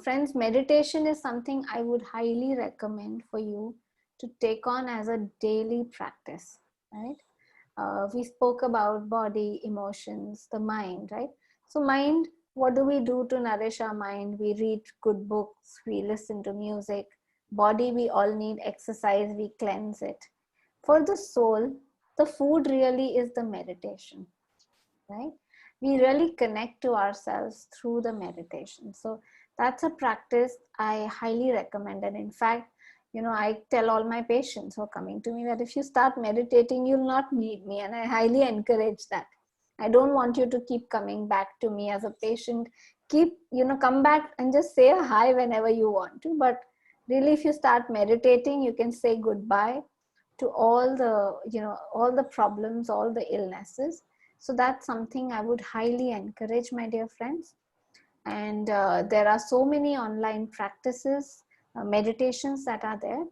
Friends, meditation is something I would highly recommend for you to take on as a daily practice, right? We spoke about body, emotions, the mind, right? So mind, what do we do to nourish our mind? We read good books, we listen to music. Body, we all need exercise, we cleanse it. For the soul, the food really is the meditation, right? We really connect to ourselves through the meditation. So that's a practice I highly recommend. And in fact, you know, I tell all my patients who are coming to me that if you start meditating, you'll not need me. And I highly encourage that. I don't want you to keep coming back to me as a patient. Come back and just say a hi whenever you want to. But really, if you start meditating, you can say goodbye to all the problems, all the illnesses. So that's something I would highly encourage, my dear friends. And there are so many online practices, meditations that are there.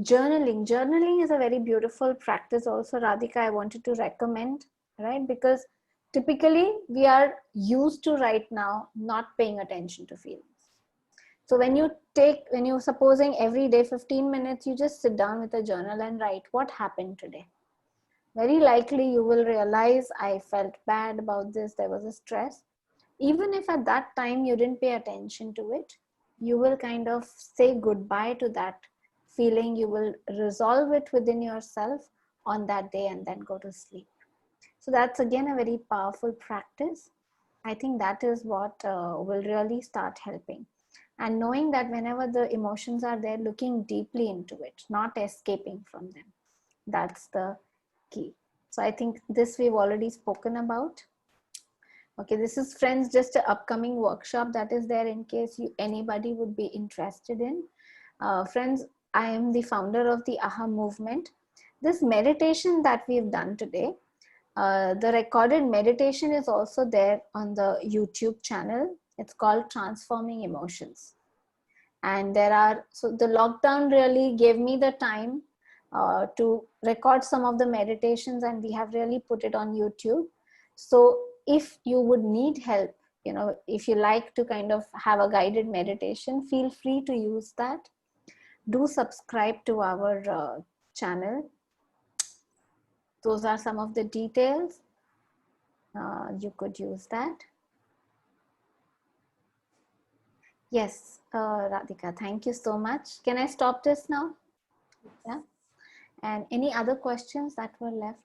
Journaling is a very beautiful practice also, Radhika, I wanted to recommend, right? Because typically we are used to right now not paying attention to feelings. So when you're supposing every day 15 minutes, you just sit down with a journal and write what happened today. Very likely you will realize, I felt bad about this, there was a stress. Even if at that time you didn't pay attention to it, you will kind of say goodbye to that feeling. You will resolve it within yourself on that day and then go to sleep. So that's again a very powerful practice. I think that is what will really start helping. And knowing that whenever the emotions are there, looking deeply into it, not escaping from them. That's the key. So I think this we've already spoken about. Okay, this is, friends, just an upcoming workshop that is there in case anybody would be interested in. Friends, I am the founder of the AHA movement. This meditation that we've done today, the recorded meditation is also there on the YouTube channel. It's called Transforming Emotions. And so the lockdown really gave me the time to record some of the meditations, and we have really put it on YouTube. So if you would need help, if you like to kind of have a guided meditation, feel free to use that. Do subscribe to our channel. Those are some of the details. You could use that. Yes, Radhika, thank you so much. Can I stop this now? Yeah. And any other questions that were left?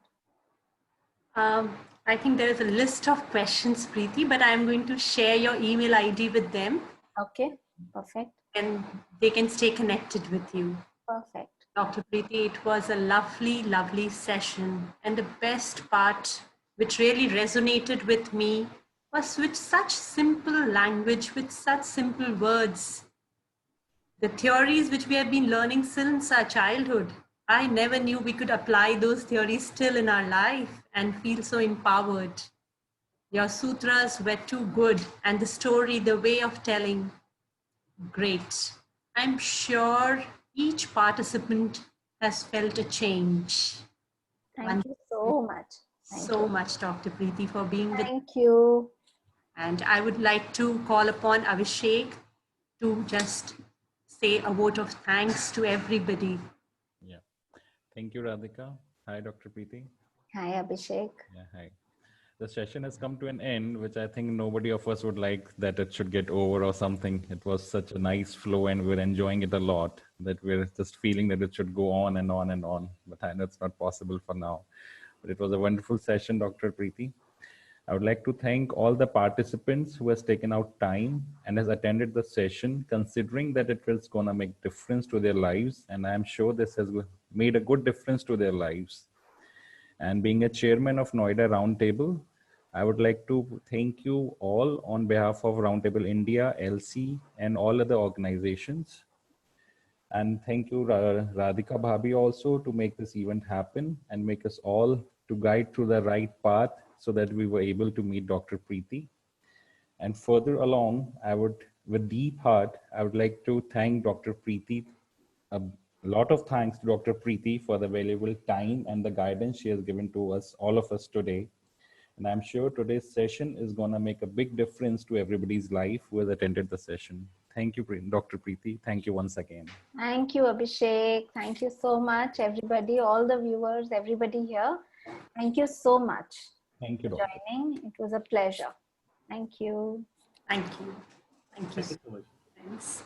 I think there is a list of questions, Preeti, but I'm going to share your email ID with them Okay, perfect. and they can stay connected with you. Perfect. Dr. Preeti, it was a lovely, lovely session. And the best part, which really resonated with me, was with such simple language, with such simple words. The theories which we have been learning since our childhood, I never knew we could apply those theories still in our life and feel so empowered. Your sutras were too good, and the story, the way of telling, great. I'm sure each participant has felt a change. Thank you so much. So much, Dr. Preeti, for being with us. Thank you. And I would like to call upon Abhishek to just say a vote of thanks to everybody. Yeah. Thank you, Radhika. Hi, Dr. Preeti. Hi, Abhishek. Yeah, hi. The session has come to an end, which I think nobody of us would like that it should get over or something. It was such a nice flow and we're enjoying it a lot that we're just feeling that it should go on and on and on. But I know it's not possible for now. But it was a wonderful session, Dr. Preeti. I would like to thank all the participants who has taken out time and has attended the session, considering that it was going to make difference to their lives. And I'm sure this has made a good difference to their lives. And being a chairman of Noida Roundtable, I would like to thank you all on behalf of Roundtable India, LC, and all other organizations. And thank you, Radhika Bhabi, also to make this event happen and make us all to guide through the right path so that we were able to meet Dr. Preeti. And further along, I would, with deep heart, I would like to thank Dr. Preeti. A lot of thanks to Dr. Preeti for the valuable time and the guidance she has given to us, all of us today. And I'm sure today's session is going to make a big difference to everybody's life who has attended the session. Thank you, Dr. Preeti. Thank you once again. Thank you, Abhishek. Thank you so much, everybody, all the viewers, everybody here. Thank you so much Thank you, for Doctor. joining. It was a pleasure. Thank you. Thank you. Thank you. Thank you so much. Thanks.